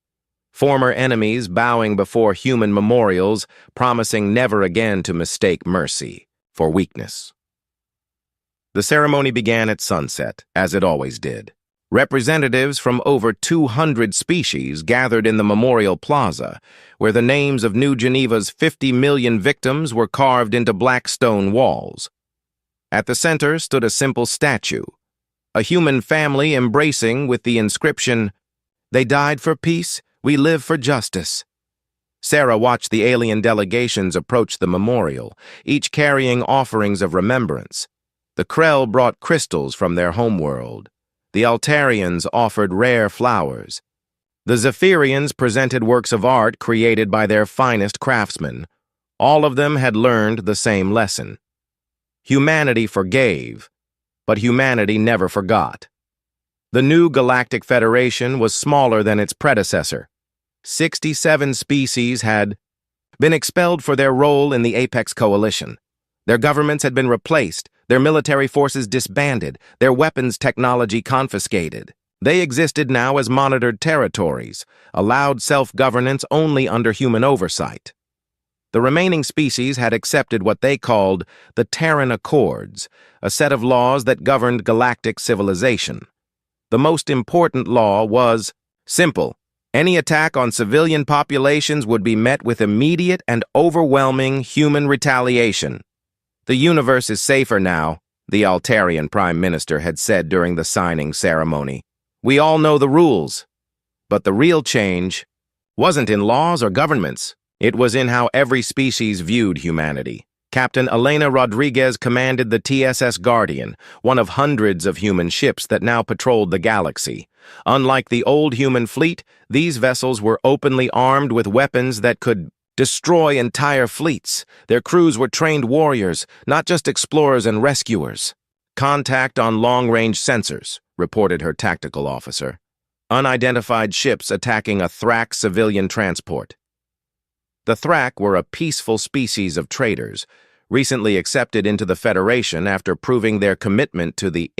Former enemies bowing before human memorials, promising never again to mistake mercy for weakness. The ceremony began at sunset, as it always did. Representatives from over 200 species gathered in the Memorial Plaza, where the names of New Geneva's 50 million victims were carved into black stone walls. At the center stood a simple statue, a human family embracing with the inscription, "They died for peace, we live for justice." Sarah watched the alien delegations approach the memorial, each carrying offerings of remembrance. The Krell brought crystals from their homeworld. The Altarians offered rare flowers. The Zephyrians presented works of art created by their finest craftsmen. All of them had learned the same lesson. Humanity forgave, but humanity never forgot. The new Galactic Federation was smaller than its predecessor. 67 species had been expelled for their role in the Apex Coalition. Their governments had been replaced, their military forces disbanded, their weapons technology confiscated. They existed now as monitored territories, allowed self-governance only under human oversight. The remaining species had accepted what they called the Terran Accords, a set of laws that governed galactic civilization. The most important law was simple. Any attack on civilian populations would be met with immediate and overwhelming human retaliation. "The universe is safer now," the Altarian Prime Minister had said during the signing ceremony. "We all know the rules." But the real change wasn't in laws or governments. It was in how every species viewed humanity. Captain Elena Rodriguez commanded the TSS Guardian, one of hundreds of human ships that now patrolled the galaxy. Unlike the old human fleet, these vessels were openly armed with weapons that could destroy entire fleets. Their crews were trained warriors, not just explorers and rescuers. Contact on long-range sensors, reported her tactical officer. Unidentified ships attacking a Thrak civilian transport. The Thrak were a peaceful species of traders, recently accepted into the Federation after proving their commitment to the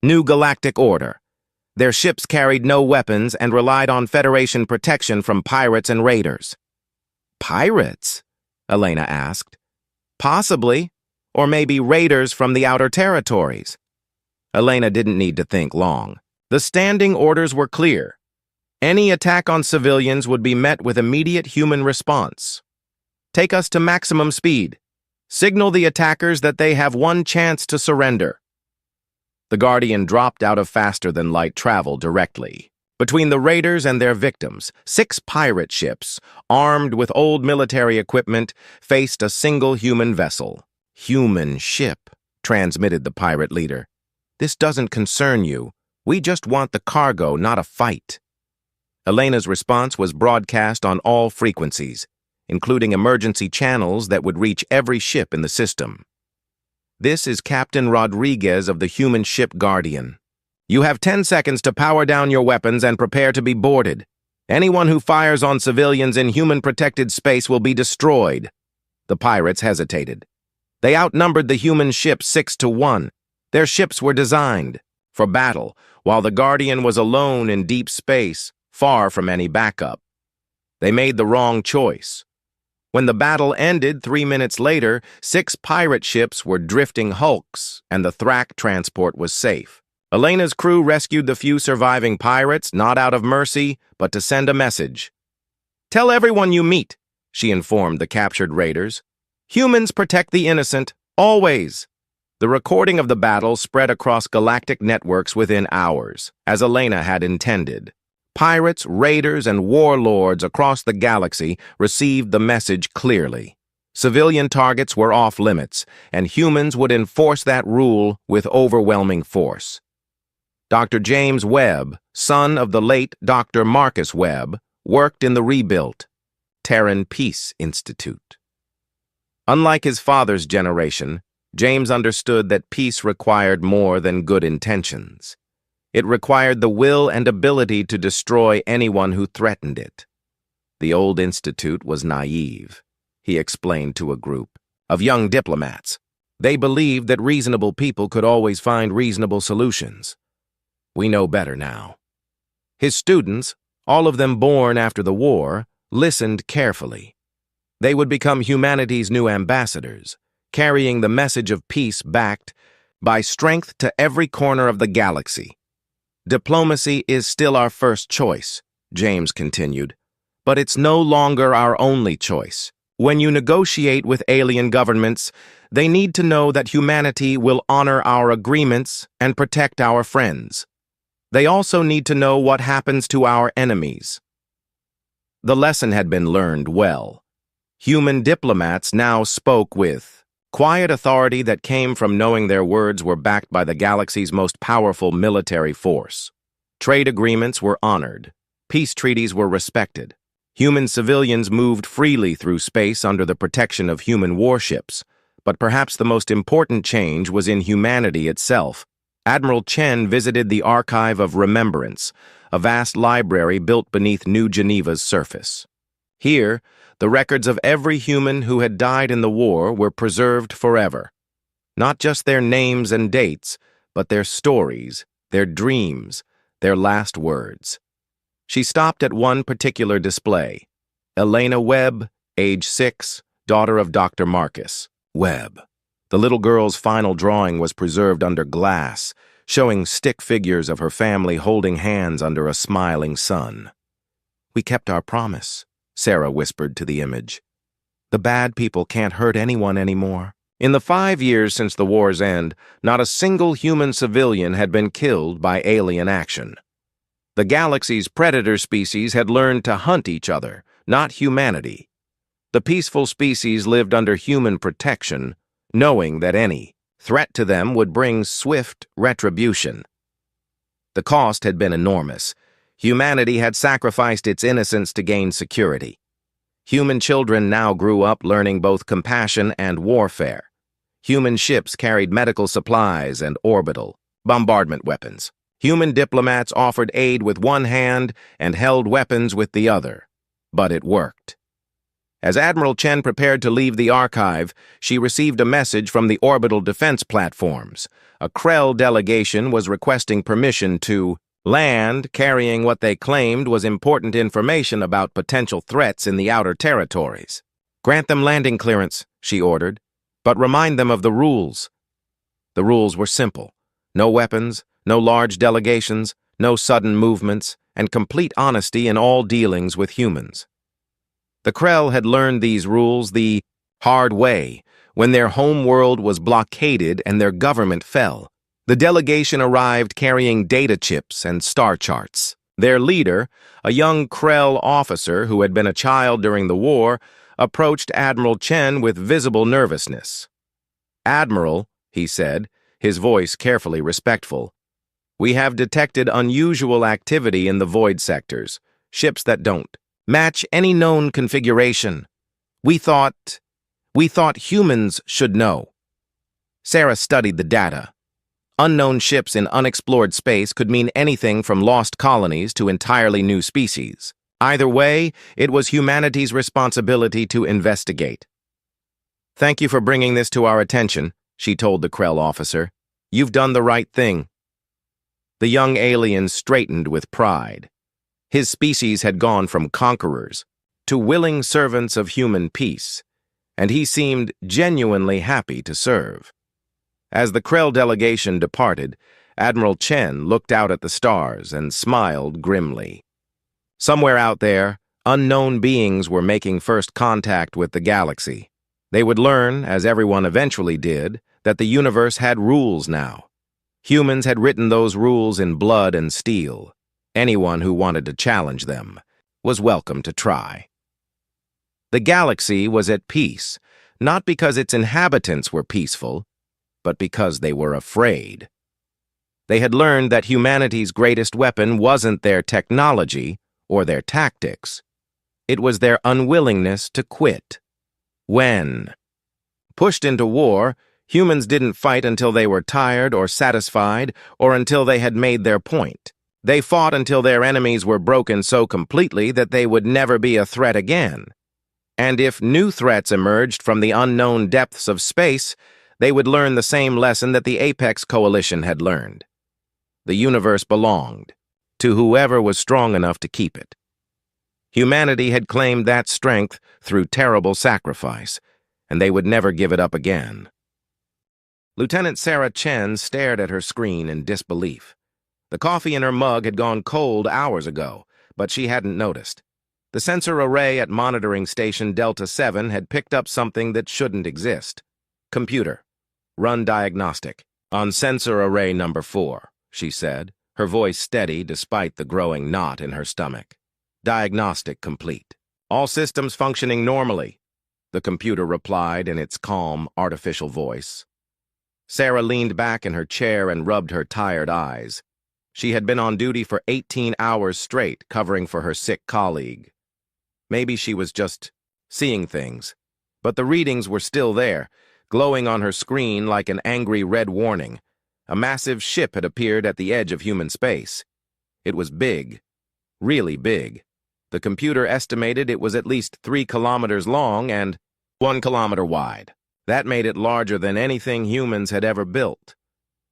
New Galactic Order. Their ships carried no weapons and relied on Federation protection from pirates and raiders. Pirates? Elena asked. Possibly, or maybe raiders from the outer territories. Elena didn't need to think long. The standing orders were clear. Any attack on civilians would be met with immediate human response. Take us to maximum speed. Signal the attackers that they have one chance to surrender. The Guardian dropped out of faster-than-light travel directly. Between the raiders and their victims, 6 pirate ships, armed with old military equipment, faced a single human vessel. Human ship, transmitted the pirate leader. This doesn't concern you. We just want the cargo, not a fight. Elena's response was broadcast on all frequencies, including emergency channels that would reach every ship in the system. This is Captain Rodriguez of the human ship Guardian. You have 10 seconds to power down your weapons and prepare to be boarded. Anyone who fires on civilians in human-protected space will be destroyed. The pirates hesitated. They outnumbered the human ships 6-1. Their ships were designed for battle, while the Guardian was alone in deep space, far from any backup. They made the wrong choice. When the battle ended 3 minutes later, 6 pirate ships were drifting hulks, and the Thrak transport was safe. Elena's crew rescued the few surviving pirates, not out of mercy, but to send a message. Tell everyone you meet, she informed the captured raiders. Humans protect the innocent, always. The recording of the battle spread across galactic networks within hours, as Elena had intended. Pirates, raiders, and warlords across the galaxy received the message clearly. Civilian targets were off limits, and humans would enforce that rule with overwhelming force. Dr. James Webb, son of the late Dr. Marcus Webb, worked in the rebuilt Terran Peace Institute. Unlike his father's generation, James understood that peace required more than good intentions. It required the will and ability to destroy anyone who threatened it. The old institute was naive, he explained to a group of young diplomats. They believed that reasonable people could always find reasonable solutions. We know better now. His students, all of them born after the war, listened carefully. They would become humanity's new ambassadors, carrying the message of peace backed by strength to every corner of the galaxy. Diplomacy is still our first choice, James continued, but it's no longer our only choice. When you negotiate with alien governments, they need to know that humanity will honor our agreements and protect our friends. They also need to know what happens to our enemies. The lesson had been learned well. Human diplomats now spoke with quiet authority that came from knowing their words were backed by the galaxy's most powerful military force. Trade agreements were honored. Peace treaties were respected. Human civilians moved freely through space under the protection of human warships. But perhaps the most important change was in humanity itself. Admiral Chen visited the Archive of Remembrance, a vast library built beneath New Geneva's surface. Here, the records of every human who had died in the war were preserved forever. Not just their names and dates, but their stories, their dreams, their last words. She stopped at one particular display. Elena Webb, age 6, daughter of Dr. Marcus Webb. The little girl's final drawing was preserved under glass, showing stick figures of her family holding hands under a smiling sun. We kept our promise, Sarah whispered to the image. The bad people can't hurt anyone anymore. In the 5 years since the war's end, not a single human civilian had been killed by alien action. The galaxy's predator species had learned to hunt each other, not humanity. The peaceful species lived under human protection, knowing that any threat to them would bring swift retribution. The cost had been enormous. Humanity had sacrificed its innocence to gain security. Human children now grew up learning both compassion and warfare. Human ships carried medical supplies and orbital bombardment weapons. Human diplomats offered aid with one hand and held weapons with the other. But it worked. As Admiral Chen prepared to leave the archive, she received a message from the orbital defense platforms. A Krell delegation was requesting permission to land, carrying what they claimed was important information about potential threats in the outer territories. "Grant them landing clearance," she ordered, "but remind them of the rules." The rules were simple. No weapons, no large delegations, no sudden movements, and complete honesty in all dealings with humans. The Krell had learned these rules the hard way, when their home world was blockaded and their government fell. The delegation arrived carrying data chips and star charts. Their leader, a young Krell officer who had been a child during the war, approached Admiral Chen with visible nervousness. "Admiral," he said, his voice carefully respectful, "we have detected unusual activity in the void sectors, ships that don't match any known configuration. We thought humans should know." Sarah studied the data. Unknown ships in unexplored space could mean anything from lost colonies to entirely new species. Either way, it was humanity's responsibility to investigate. "Thank you for bringing this to our attention," she told the Krell officer. "You've done the right thing." The young alien straightened with pride. His species had gone from conquerors to willing servants of human peace, and he seemed genuinely happy to serve. As the Krell delegation departed, Admiral Chen looked out at the stars and smiled grimly. Somewhere out there, unknown beings were making first contact with the galaxy. They would learn, as everyone eventually did, that the universe had rules now. Humans had written those rules in blood and steel. Anyone who wanted to challenge them was welcome to try. The galaxy was at peace, not because its inhabitants were peaceful, but because they were afraid. They had learned that humanity's greatest weapon wasn't their technology or their tactics. It was their unwillingness to quit. When pushed into war, humans didn't fight until they were tired or satisfied or until they had made their point. They fought until their enemies were broken so completely that they would never be a threat again. And if new threats emerged from the unknown depths of space, they would learn the same lesson that the Apex Coalition had learned. The universe belonged to whoever was strong enough to keep it. Humanity had claimed that strength through terrible sacrifice, and they would never give it up again. Lieutenant Sarah Chen stared at her screen in disbelief. The coffee in her mug had gone cold hours ago, but she hadn't noticed. The sensor array at monitoring station Delta 7 had picked up something that shouldn't exist. "Computer, run diagnostic on sensor array number 4, she said, her voice steady despite the growing knot in her stomach. "Diagnostic complete. All systems functioning normally," the computer replied in its calm, artificial voice. Sarah leaned back in her chair and rubbed her tired eyes. She had been on duty for 18 hours straight, covering for her sick colleague. Maybe she was just seeing things, but the readings were still there, glowing on her screen like an angry red warning. A massive ship had appeared at the edge of human space. It was big, really big. The computer estimated it was at least 3 kilometers long and 1 kilometer wide. That made it larger than anything humans had ever built.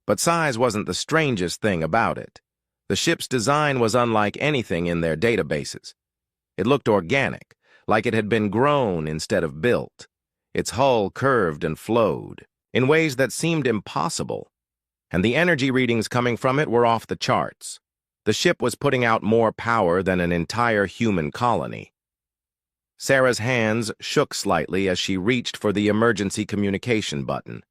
But size wasn't the strangest thing about it. The ship's design was unlike anything in their databases. It looked organic, like it had been grown instead of built. Its hull curved and flowed in ways that seemed impossible, and the energy readings coming from it were off the charts. The ship was putting out more power than an entire human colony. Sarah's hands shook slightly as she reached for the emergency communication button.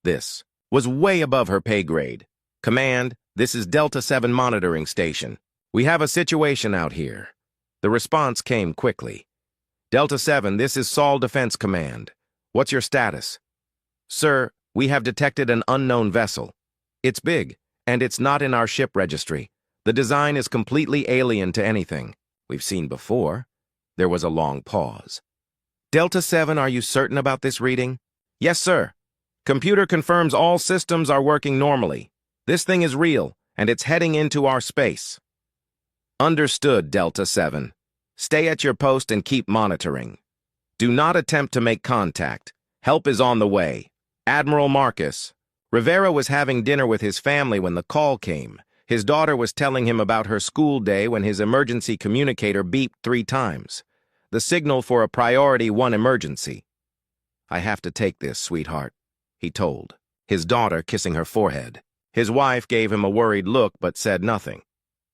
This was way above her pay grade. "Command, this is Delta 7 monitoring station. We have a situation out here." The response came quickly. "Delta 7, this is Sol Defense Command. What's your status?" "Sir, we have detected an unknown vessel. It's big, and it's not in our ship registry. The design is completely alien to anything we've seen before. There was a long pause. Delta 7, are you certain about this reading? Yes, sir. Computer confirms all systems are working normally. This thing is real, and it's heading into our space. Understood, Delta 7. Stay at your post and keep monitoring. Do not attempt to make contact. Help is on the way. Admiral Marcus. Rivera was having dinner with his family when the call came. His daughter was telling him about her school day when his emergency communicator beeped 3 times. The signal for a priority 1 emergency. I have to take this, sweetheart, he told, his daughter kissing her forehead. His wife gave him a worried look but said nothing.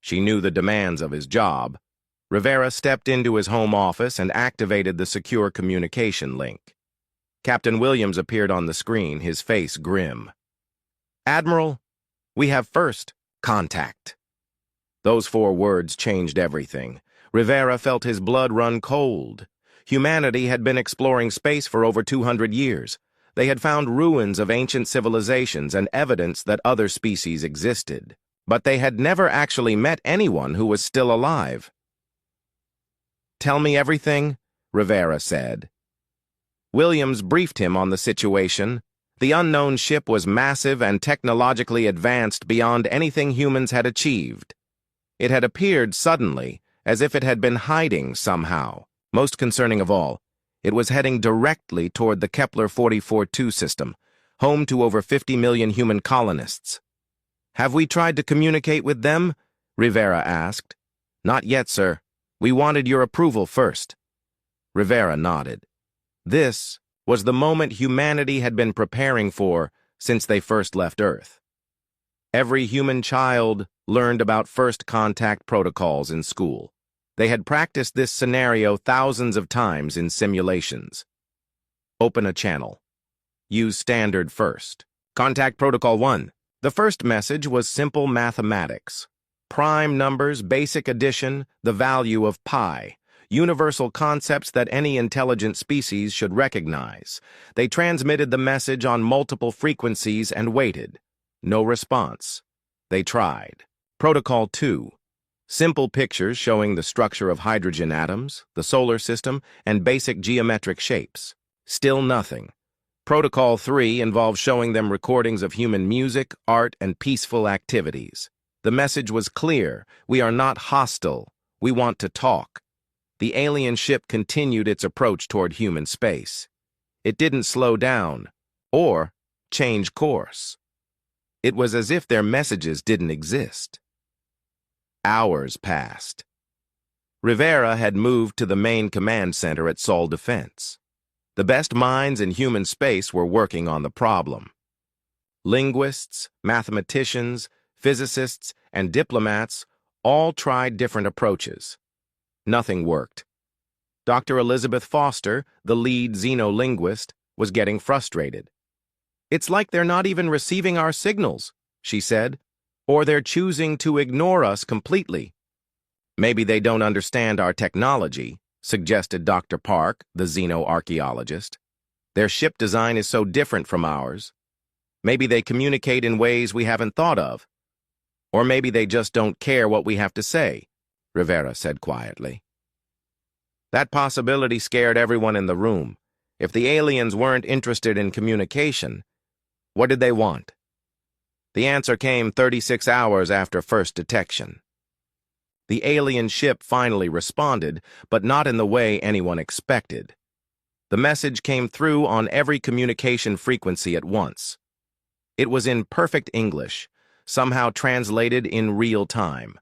She knew the demands of his job. Rivera stepped into his home office and activated the secure communication link. Captain Williams appeared on the screen, his face grim. Admiral, we have first contact. Those 4 words changed everything. Rivera felt his blood run cold. Humanity had been exploring space for over 200 years. They had found ruins of ancient civilizations and evidence that other species existed. But they had never actually met anyone who was still alive. Tell me everything, Rivera said. Williams briefed him on the situation. The unknown ship was massive and technologically advanced beyond anything humans had achieved. It had appeared suddenly, as if it had been hiding somehow. Most concerning of all, it was heading directly toward the Kepler 44-2 system, home to over 50 million human colonists. Have we tried to communicate with them? Rivera asked. Not yet, sir. We wanted your approval first. Rivera nodded. This was the moment humanity had been preparing for since they first left Earth. Every human child learned about first contact protocols in school. They had practiced this scenario thousands of times in simulations. Open a channel. Use standard first. Contact Protocol 1. The first message was simple mathematics. Prime numbers, basic addition, the value of pi. Universal concepts that any intelligent species should recognize. They transmitted the message on multiple frequencies and waited. No response. They tried. Protocol 2. Simple pictures showing the structure of hydrogen atoms, the solar system, and basic geometric shapes. Still nothing. Protocol 3 involved showing them recordings of human music, art, and peaceful activities. The message was clear. We are not hostile. We want to talk. The alien ship continued its approach toward human space. It didn't slow down or change course. It was as if their messages didn't exist. Hours passed. Rivera had moved to the main command center at Sol Defense. The best minds in human space were working on the problem. Linguists, mathematicians, physicists, and diplomats all tried different approaches. Nothing worked. Dr. Elizabeth Foster, the lead xenolinguist, was getting frustrated. It's like they're not even receiving our signals, she said, or they're choosing to ignore us completely. Maybe they don't understand our technology, suggested Dr. Park, the xenoarchaeologist. Their ship design is so different from ours. Maybe they communicate in ways we haven't thought of. Or maybe they just don't care what we have to say, Rivera said quietly. That possibility scared everyone in the room. If the aliens weren't interested in communication, what did they want? The answer came 36 hours after first detection. The alien ship finally responded, but not in the way anyone expected. The message came through on every communication frequency at once. It was in perfect English, somehow translated in real time.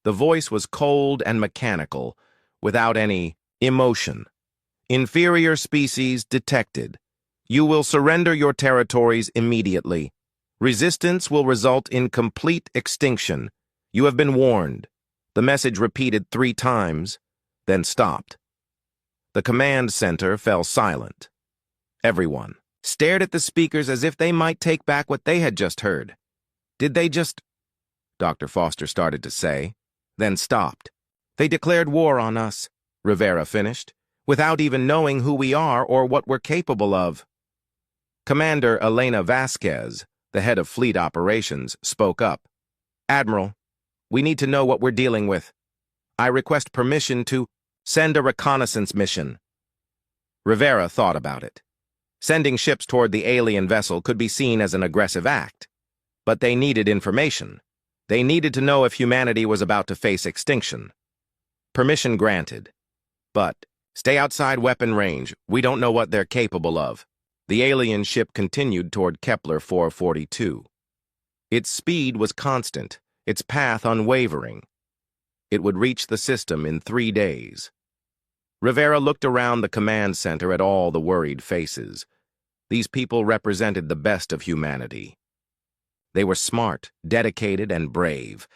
The voice was cold and mechanical, without any emotion. Inferior species detected. You will surrender your territories immediately. Resistance will result in complete extinction. You have been warned. The message repeated 3 times, then stopped. The command center fell silent. Everyone stared at the speakers as if they might take back what they had just heard. Did they just... Dr. Foster started to say, then stopped. They declared war on us, Rivera finished, without even knowing who we are or what we're capable of. Commander Elena Vasquez, the head of fleet operations, spoke up. Admiral, we need to know what we're dealing with. I request permission to... Send a reconnaissance mission. Rivera thought about it. Sending ships toward the alien vessel could be seen as an aggressive act. But they needed information. They needed to know if humanity was about to face extinction. Permission granted. But, stay outside weapon range. We don't know what they're capable of. The alien ship continued toward Kepler 442. Its speed was constant, its path unwavering. It would reach the system in 3 days. Rivera looked around the command center at all the worried faces. These people represented the best of humanity. They were smart, dedicated, and brave.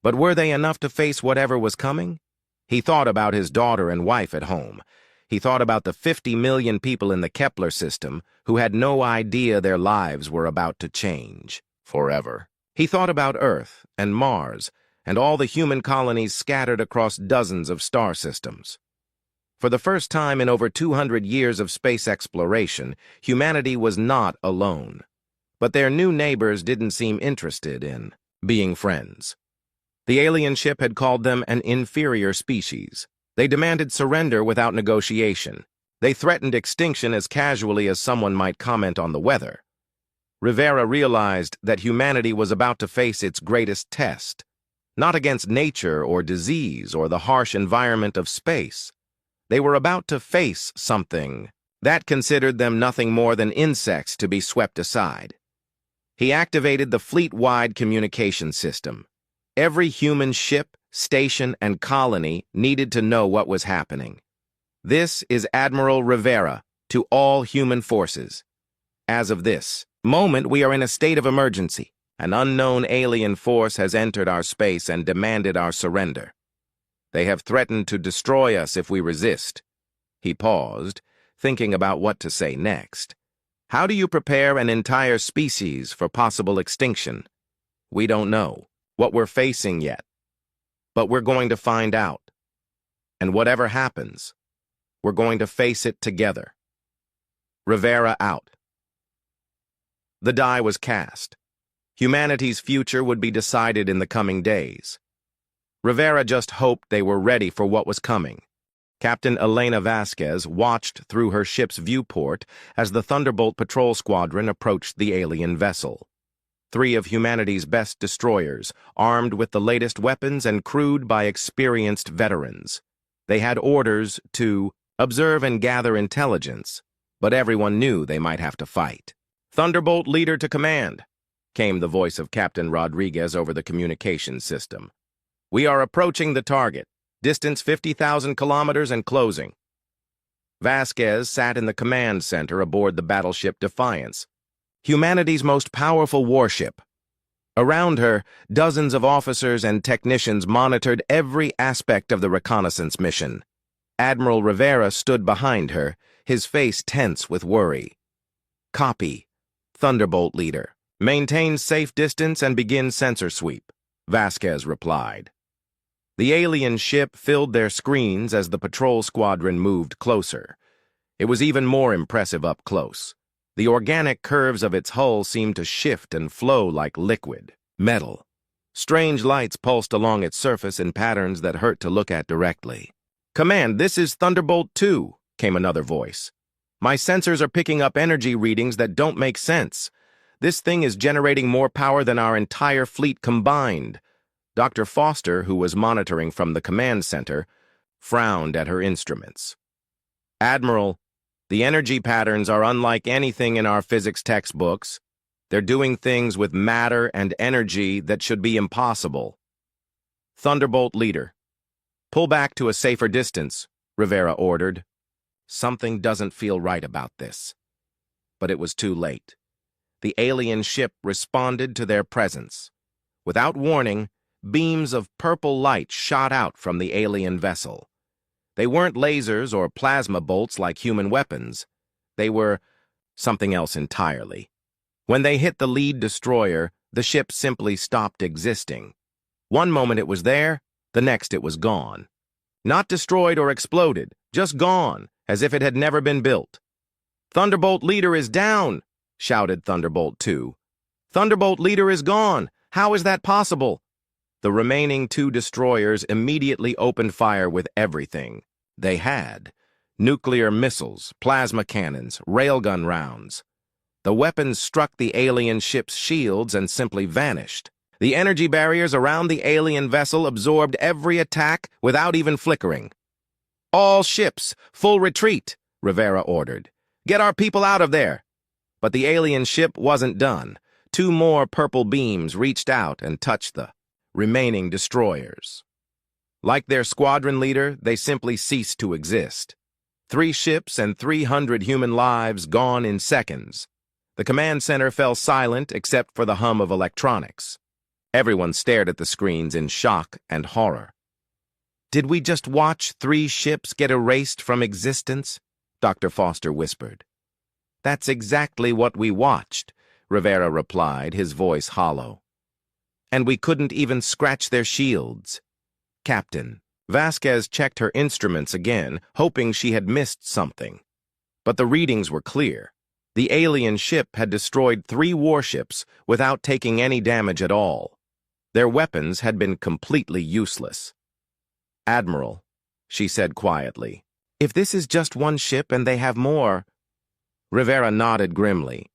But were they enough to face whatever was coming? He thought about his daughter and wife at home. He thought about the 50 million people in the Kepler system who had no idea their lives were about to change forever. He thought about Earth and Mars and all the human colonies scattered across dozens of star systems. For the first time in over 200 years of space exploration, humanity was not alone. But their new neighbors didn't seem interested in being friends. The alien ship had called them an inferior species. They demanded surrender without negotiation. They threatened extinction as casually as someone might comment on the weather. Rivera realized that humanity was about to face its greatest test, not against nature or disease or the harsh environment of space. They were about to face something that considered them nothing more than insects to be swept aside. He activated the fleet-wide communication system. Every human ship, station, and colony needed to know what was happening. This is Admiral Rivera to all human forces. As of this moment, we are in a state of emergency. An unknown alien force has entered our space and demanded our surrender. They have threatened to destroy us if we resist. He paused, thinking about what to say next. How do you prepare an entire species for possible extinction? We don't know what we're facing yet, but we're going to find out. And whatever happens, we're going to face it together. Rivera out. The die was cast. Humanity's future would be decided in the coming days. Rivera just hoped they were ready for what was coming. Captain Elena Vasquez watched through her ship's viewport as the Thunderbolt patrol squadron approached the alien vessel. 3 of humanity's best destroyers, armed with the latest weapons and crewed by experienced veterans. They had orders to observe and gather intelligence, but everyone knew they might have to fight. "Thunderbolt leader to command," came the voice of Captain Rodriguez over the communication system. "We are approaching the target. Distance 50,000 kilometers and closing." Vasquez sat in the command center aboard the battleship Defiance, humanity's most powerful warship. Around her, dozens of officers and technicians monitored every aspect of the reconnaissance mission. Admiral Rivera stood behind her, his face tense with worry. "Copy. Thunderbolt leader. Maintain safe distance and begin sensor sweep," Vasquez replied. The alien ship filled their screens as the patrol squadron moved closer. It was even more impressive up close. The organic curves of its hull seemed to shift and flow like liquid metal. Strange lights pulsed along its surface in patterns that hurt to look at directly. "Command, this is Thunderbolt 2, came another voice. "My sensors are picking up energy readings that don't make sense. This thing is generating more power than our entire fleet combined." Dr. Foster, who was monitoring from the command center, frowned at her instruments. "Admiral, the energy patterns are unlike anything in our physics textbooks. They're doing things with matter and energy that should be impossible." "Thunderbolt leader, pull back to a safer distance," Rivera ordered. Something doesn't feel right about this. But it was too late. The alien ship responded to their presence. Without warning, beams of purple light shot out from the alien vessel. They weren't lasers or plasma bolts like human weapons. They were something else entirely. When they hit the lead destroyer, the ship simply stopped existing. One moment it was there, the next it was gone. Not destroyed or exploded, just gone, as if it had never been built. "Thunderbolt leader is down," shouted Thunderbolt 2. "Thunderbolt leader is gone. How is that possible?" The remaining two destroyers immediately opened fire with everything they had: nuclear missiles, plasma cannons, railgun rounds. The weapons struck the alien ship's shields and simply vanished. The energy barriers around the alien vessel absorbed every attack without even flickering. "All ships, full retreat," Rivera ordered. "Get our people out of there." But the alien ship wasn't done. Two more purple beams reached out and touched the remaining destroyers. Like their squadron leader, they simply ceased to exist. 3 ships and 300 human lives gone in seconds. The command center fell silent except for the hum of electronics. Everyone stared at the screens in shock and horror. "Did we just watch 3 ships get erased from existence?" Dr. Foster whispered. "That's exactly what we watched," Rivera replied, his voice hollow. "And we couldn't even scratch their shields." "Captain." Vasquez checked her instruments again, hoping she had missed something. But the readings were clear. The alien ship had destroyed 3 warships without taking any damage at all. Their weapons had been completely useless. "Admiral," she said quietly, "if this is just one ship and they have more—" Rivera nodded grimly.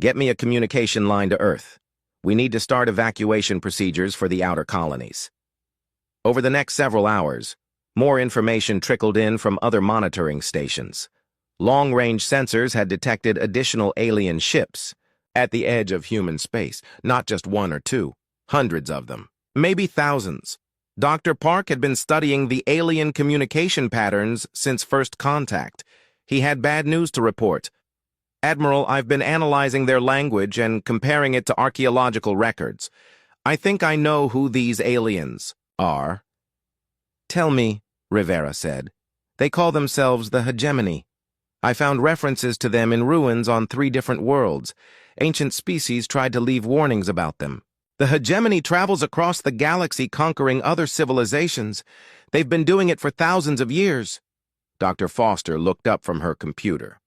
"Get me a communication line to Earth. We need to start evacuation procedures for the outer colonies." Over the next several hours, more information trickled in from other monitoring stations. Long-range sensors had detected additional alien ships at the edge of human space, not just 1 or 2, hundreds of them, maybe thousands. Dr. Park had been studying the alien communication patterns since first contact. He had bad news to report. "Admiral, I've been analyzing their language and comparing it to archaeological records. I think I know who these aliens are." "Tell me," Rivera said. "They call themselves the Hegemony. I found references to them in ruins on 3 different worlds. Ancient species tried to leave warnings about them. The Hegemony travels across the galaxy conquering other civilizations. They've been doing it for thousands of years." Dr. Foster looked up from her computer.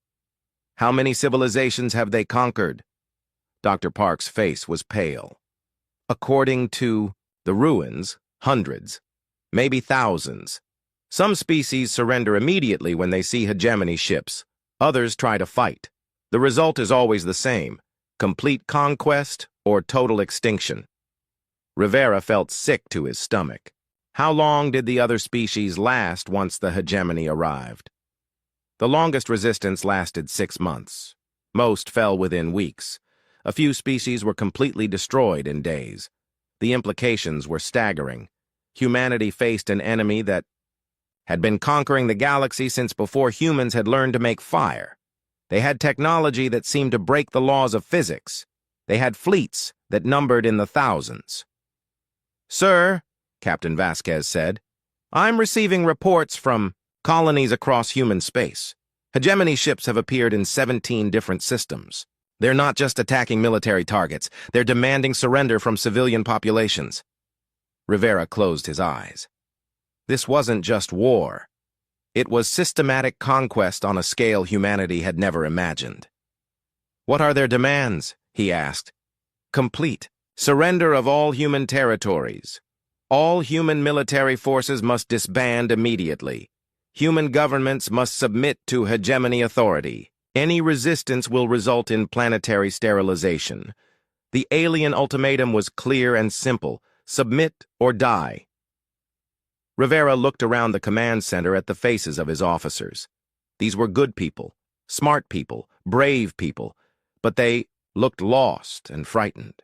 "How many civilizations have they conquered?" Dr. Park's face was pale. "According to the ruins, hundreds, maybe thousands. Some species surrender immediately when they see hegemony ships. Others try to fight. The result is always the same: complete conquest or total extinction." Rivera felt sick to his stomach. How long did the other species last once the hegemony arrived? The longest resistance lasted 6 months. Most fell within weeks. A few species were completely destroyed in days. The implications were staggering. Humanity faced an enemy that had been conquering the galaxy since before humans had learned to make fire. They had technology that seemed to break the laws of physics. They had fleets that numbered in the thousands. "Sir," Captain Vasquez said, "I'm receiving reports from colonies across human space. Hegemony ships have appeared in 17 different systems. They're not just attacking military targets. They're demanding surrender from civilian populations." Rivera closed his eyes. This wasn't just war. It was systematic conquest on a scale humanity had never imagined. "What are their demands?" he asked. "Complete surrender of all human territories. All human military forces must disband immediately. Human governments must submit to hegemony authority. Any resistance will result in planetary sterilization." The alien ultimatum was clear and simple: submit or die. Rivera looked around the command center at the faces of his officers. These were good people, smart people, brave people, but they looked lost and frightened.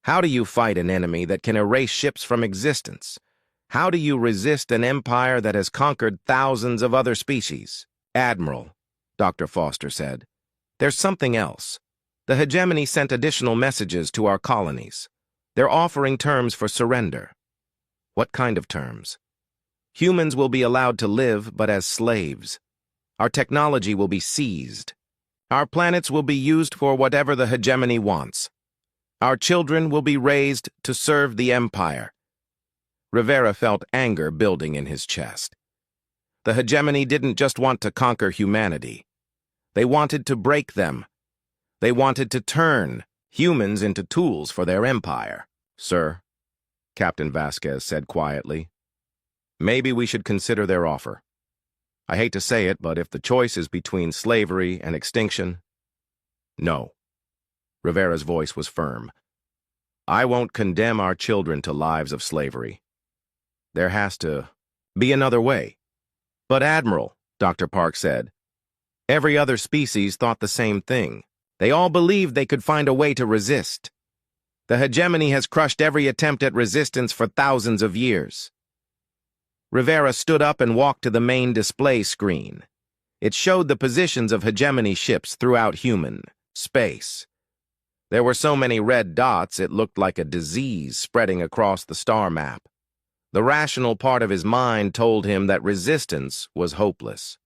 How do you fight an enemy that can erase ships from existence? How do you resist an empire that has conquered thousands of other species? "Admiral," Dr. Foster said, "there's something else. The hegemony sent additional messages to our colonies. They're offering terms for surrender." "What kind of terms?" "Humans will be allowed to live, but as slaves. Our technology will be seized. Our planets will be used for whatever the hegemony wants. Our children will be raised to serve the empire." Rivera felt anger building in his chest. The hegemony didn't just want to conquer humanity. They wanted to break them. They wanted to turn humans into tools for their empire. "Sir." Captain Vasquez said quietly. Maybe we should consider their offer. I hate to say it, but if the choice is between slavery and extinction, no. Rivera's voice was firm. I won't condemn our children to lives of slavery. There has to be another way. But Admiral, Dr. Park said, every other species thought the same thing. They all believed they could find a way to resist. The hegemony has crushed every attempt at resistance for thousands of years. Rivera stood up and walked to the main display screen. It showed the positions of hegemony ships throughout human space. There were so many red dots it looked like a disease spreading across the star map. The rational part of his mind told him that resistance was hopeless.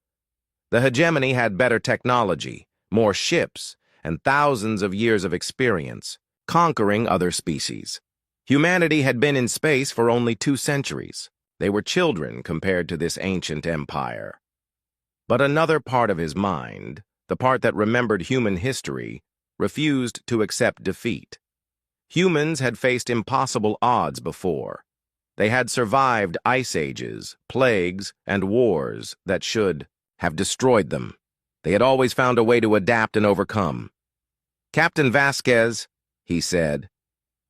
The hegemony had better technology, more ships, and thousands of years of experience, conquering other species. Humanity had been in space for only 2 centuries. They were children compared to this ancient empire. But another part of his mind, the part that remembered human history, refused to accept defeat. Humans had faced impossible odds before. They had survived ice ages, plagues, and wars that should have destroyed them. They had always found a way to adapt and overcome. Captain Vasquez, he said,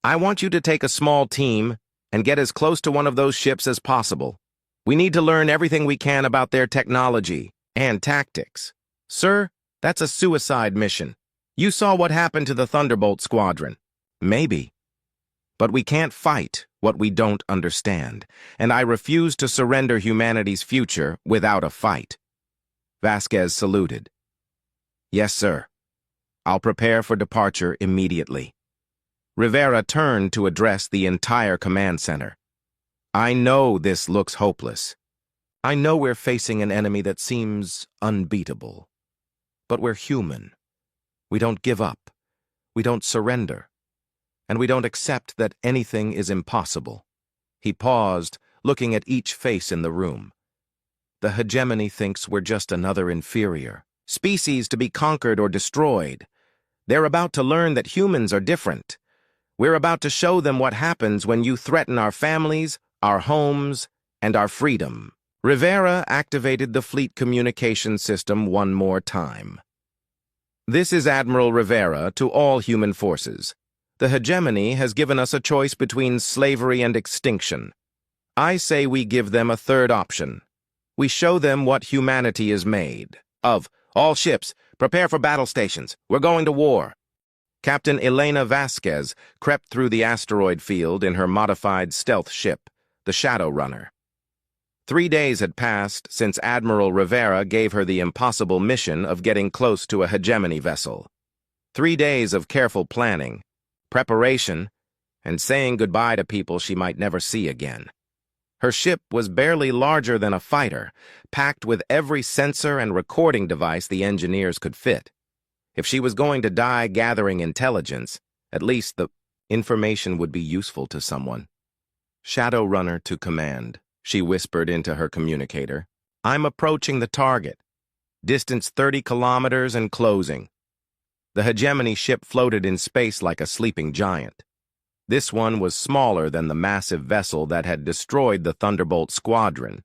I want you to take a small team and get as close to one of those ships as possible. We need to learn everything we can about their technology and tactics. Sir, that's a suicide mission. You saw what happened to the Thunderbolt Squadron. Maybe. But we can't fight what we don't understand, and I refuse to surrender humanity's future without a fight. Vasquez saluted. Yes, sir. I'll prepare for departure immediately. Rivera turned to address the entire command center. I know this looks hopeless. I know we're facing an enemy that seems unbeatable. But we're human. We don't give up. We don't surrender. And we don't accept that anything is impossible. He paused, looking at each face in the room. The hegemony thinks we're just another inferior species to be conquered or destroyed. They're about to learn that humans are different. We're about to show them what happens when you threaten our families, our homes, and our freedom. Rivera activated the fleet communication system one more time. This is Admiral Rivera to all human forces. The hegemony has given us a choice between slavery and extinction. I say we give them a third option. We show them what humanity is made of. All ships, prepare for battle stations. We're going to war. Captain Elena Vasquez crept through the asteroid field in her modified stealth ship, the Shadow Runner. 3 days had passed since Admiral Rivera gave her the impossible mission of getting close to a hegemony vessel. 3 days of careful planning, preparation, and saying goodbye to people she might never see again. Her ship was barely larger than a fighter, packed with every sensor and recording device the engineers could fit. If she was going to die gathering intelligence, at least the information would be useful to someone. Shadow Runner to command, she whispered into her communicator. I'm approaching the target. Distance 30 kilometers and closing. The hegemony ship floated in space like a sleeping giant. This one was smaller than the massive vessel that had destroyed the Thunderbolt Squadron,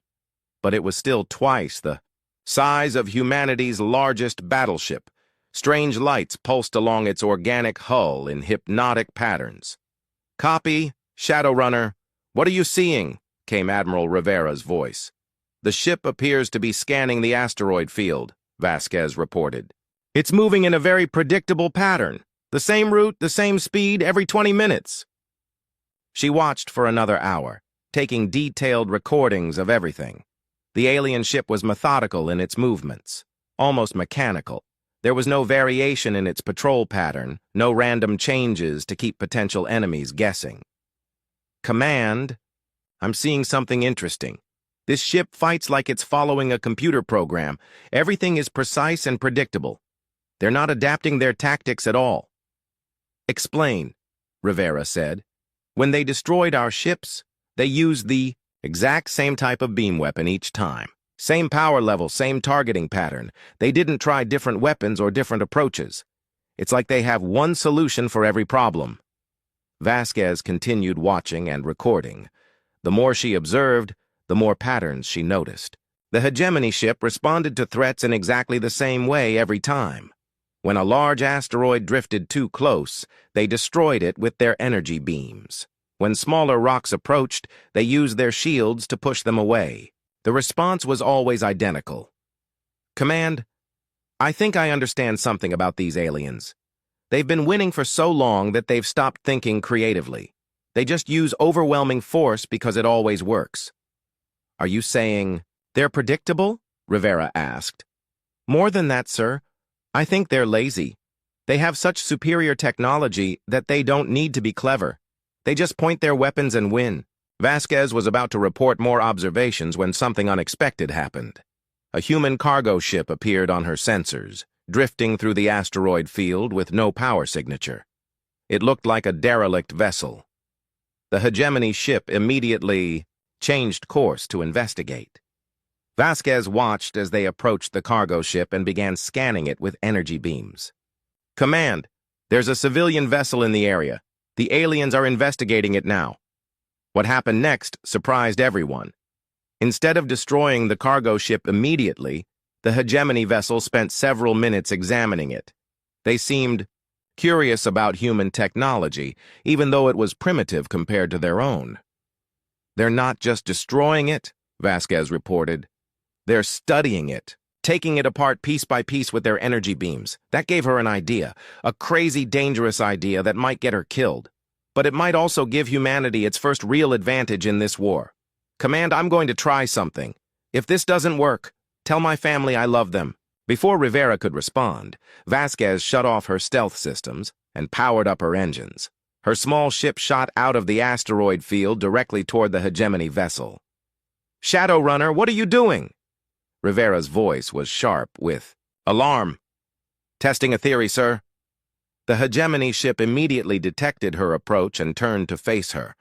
but it was still twice the size of humanity's largest battleship. Strange lights pulsed along its organic hull in hypnotic patterns. Copy, Shadowrunner. What are you seeing? Came Admiral Rivera's voice. The ship appears to be scanning the asteroid field, Vasquez reported. It's moving in a very predictable pattern. The same route, the same speed, every 20 minutes. She watched for another hour, taking detailed recordings of everything. The alien ship was methodical in its movements, almost mechanical. There was no variation in its patrol pattern, no random changes to keep potential enemies guessing. Command, I'm seeing something interesting. This ship fights like it's following a computer program. Everything is precise and predictable. They're not adapting their tactics at all. Explain, Rivera said. When they destroyed our ships, they used the exact same type of beam weapon each time. Same power level, same targeting pattern. They didn't try different weapons or different approaches. It's like they have one solution for every problem. Vasquez continued watching and recording. The more she observed, the more patterns she noticed. The hegemony ship responded to threats in exactly the same way every time. When a large asteroid drifted too close, they destroyed it with their energy beams. When smaller rocks approached, they used their shields to push them away. The response was always identical. "Command, I think I understand something about these aliens. They've been winning for so long that they've stopped thinking creatively. They just use overwhelming force because it always works." "Are you saying they're predictable?" Rivera asked. "More than that, sir. I think they're lazy. They have such superior technology that they don't need to be clever. They just point their weapons and win." Vasquez was about to report more observations when something unexpected happened. A human cargo ship appeared on her sensors, drifting through the asteroid field with no power signature. It looked like a derelict vessel. The hegemony ship immediately changed course to investigate. Vasquez watched as they approached the cargo ship and began scanning it with energy beams. "Command, there's a civilian vessel in the area. The aliens are investigating it now." What happened next surprised everyone. Instead of destroying the cargo ship immediately, the hegemony vessel spent several minutes examining it. They seemed curious about human technology, even though it was primitive compared to their own. "They're not just destroying it," Vasquez reported. "They're studying it, taking it apart piece by piece with their energy beams." That gave her an idea, a crazy, dangerous idea that might get her killed. But it might also give humanity its first real advantage in this war. "Command, I'm going to try something. If this doesn't work, tell my family I love them." Before Rivera could respond, Vasquez shut off her stealth systems and powered up her engines. Her small ship shot out of the asteroid field directly toward the hegemony vessel. "Shadow Runner, what are you doing?" Rivera's voice was sharp with, "Alarm. Testing a theory, sir." The hegemony ship immediately detected her approach and turned to face her.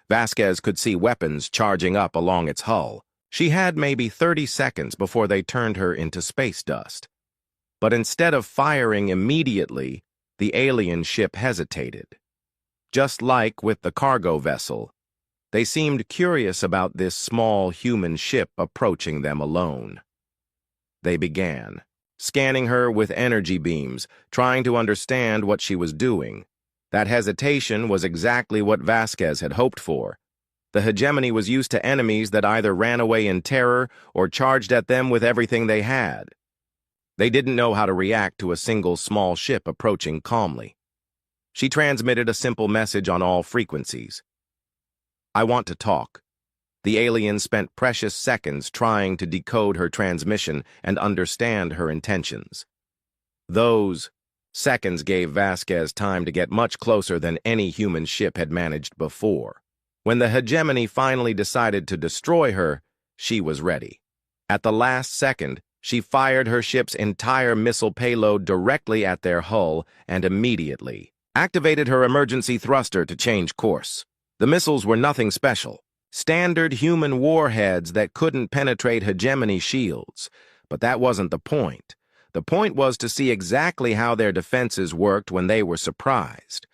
Vasquez could see weapons charging up along its hull. She had maybe 30 seconds before they turned her into space dust. But instead of firing immediately, the alien ship hesitated. Just like with the cargo vessel, they seemed curious about this small human ship approaching them alone. They began, scanning her with energy beams, trying to understand what she was doing. That hesitation was exactly what Vasquez had hoped for. The hegemony was used to enemies that either ran away in terror or charged at them with everything they had. They didn't know how to react to a single small ship approaching calmly. She transmitted a simple message on all frequencies. "I want to talk." The alien spent precious seconds trying to decode her transmission and understand her intentions. Those seconds gave Vasquez time to get much closer than any human ship had managed before. When the hegemony finally decided to destroy her, she was ready. At the last second, she fired her ship's entire missile payload directly at their hull and immediately activated her emergency thruster to change course. The missiles were nothing special. Standard human warheads that couldn't penetrate hegemony shields. But that wasn't the point. The point was to see exactly how their defenses worked when they were surprised.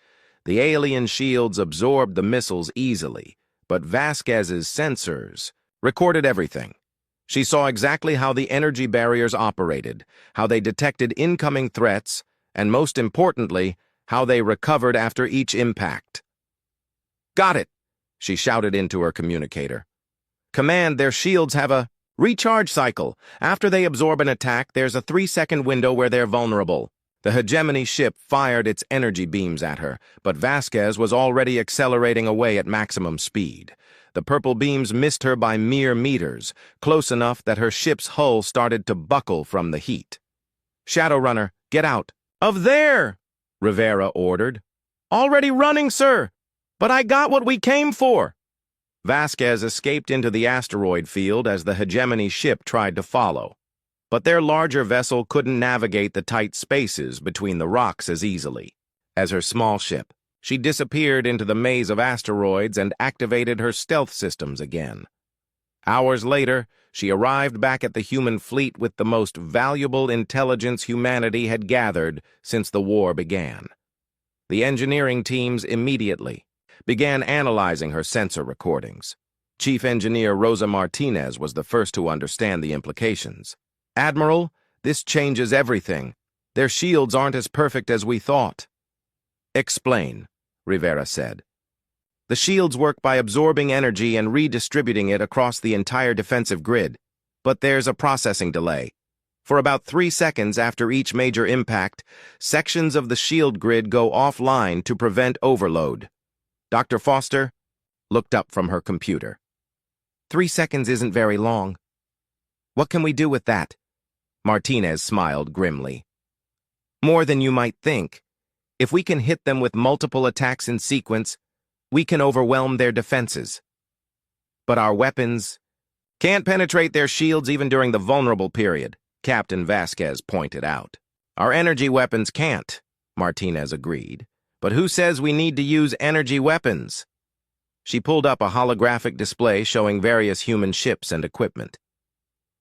The alien shields absorbed the missiles easily, but Vasquez's sensors recorded everything. She saw exactly how the energy barriers operated, how they detected incoming threats, and most importantly, how they recovered after each impact. "Got it," she shouted into her communicator. "Command, their shields have a recharge cycle. After they absorb an attack, there's a 3-second window where they're vulnerable." The hegemony ship fired its energy beams at her, but Vasquez was already accelerating away at maximum speed. The purple beams missed her by mere meters, close enough that her ship's hull started to buckle from the heat. "Shadow Runner, get out." "Of there!" Rivera ordered. "Already running, sir. But I got what we came for." Vasquez escaped into the asteroid field as the hegemony ship tried to follow. But their larger vessel couldn't navigate the tight spaces between the rocks as easily. As her small ship, she disappeared into the maze of asteroids and activated her stealth systems again. Hours later, she arrived back at the human fleet with the most valuable intelligence humanity had gathered since the war began. The engineering teams immediately began analyzing her sensor recordings. Chief Engineer Rosa Martinez was the first to understand the implications. "Admiral, this changes everything. Their shields aren't as perfect as we thought." "Explain," Rivera said. "The shields work by absorbing energy and redistributing it across the entire defensive grid, but there's a processing delay. For about 3 seconds after each major impact, sections of the shield grid go offline to prevent overload." Dr. Foster looked up from her computer. 3 seconds isn't very long. What can we do with that?" Martinez smiled grimly. "More than you might think. If we can hit them with multiple attacks in sequence, we can overwhelm their defenses. But our weapons can't penetrate their shields even during the vulnerable period," Captain Vasquez pointed out. "Our energy weapons can't," Martinez agreed. "But who says we need to use energy weapons?" She pulled up a holographic display showing various human ships and equipment.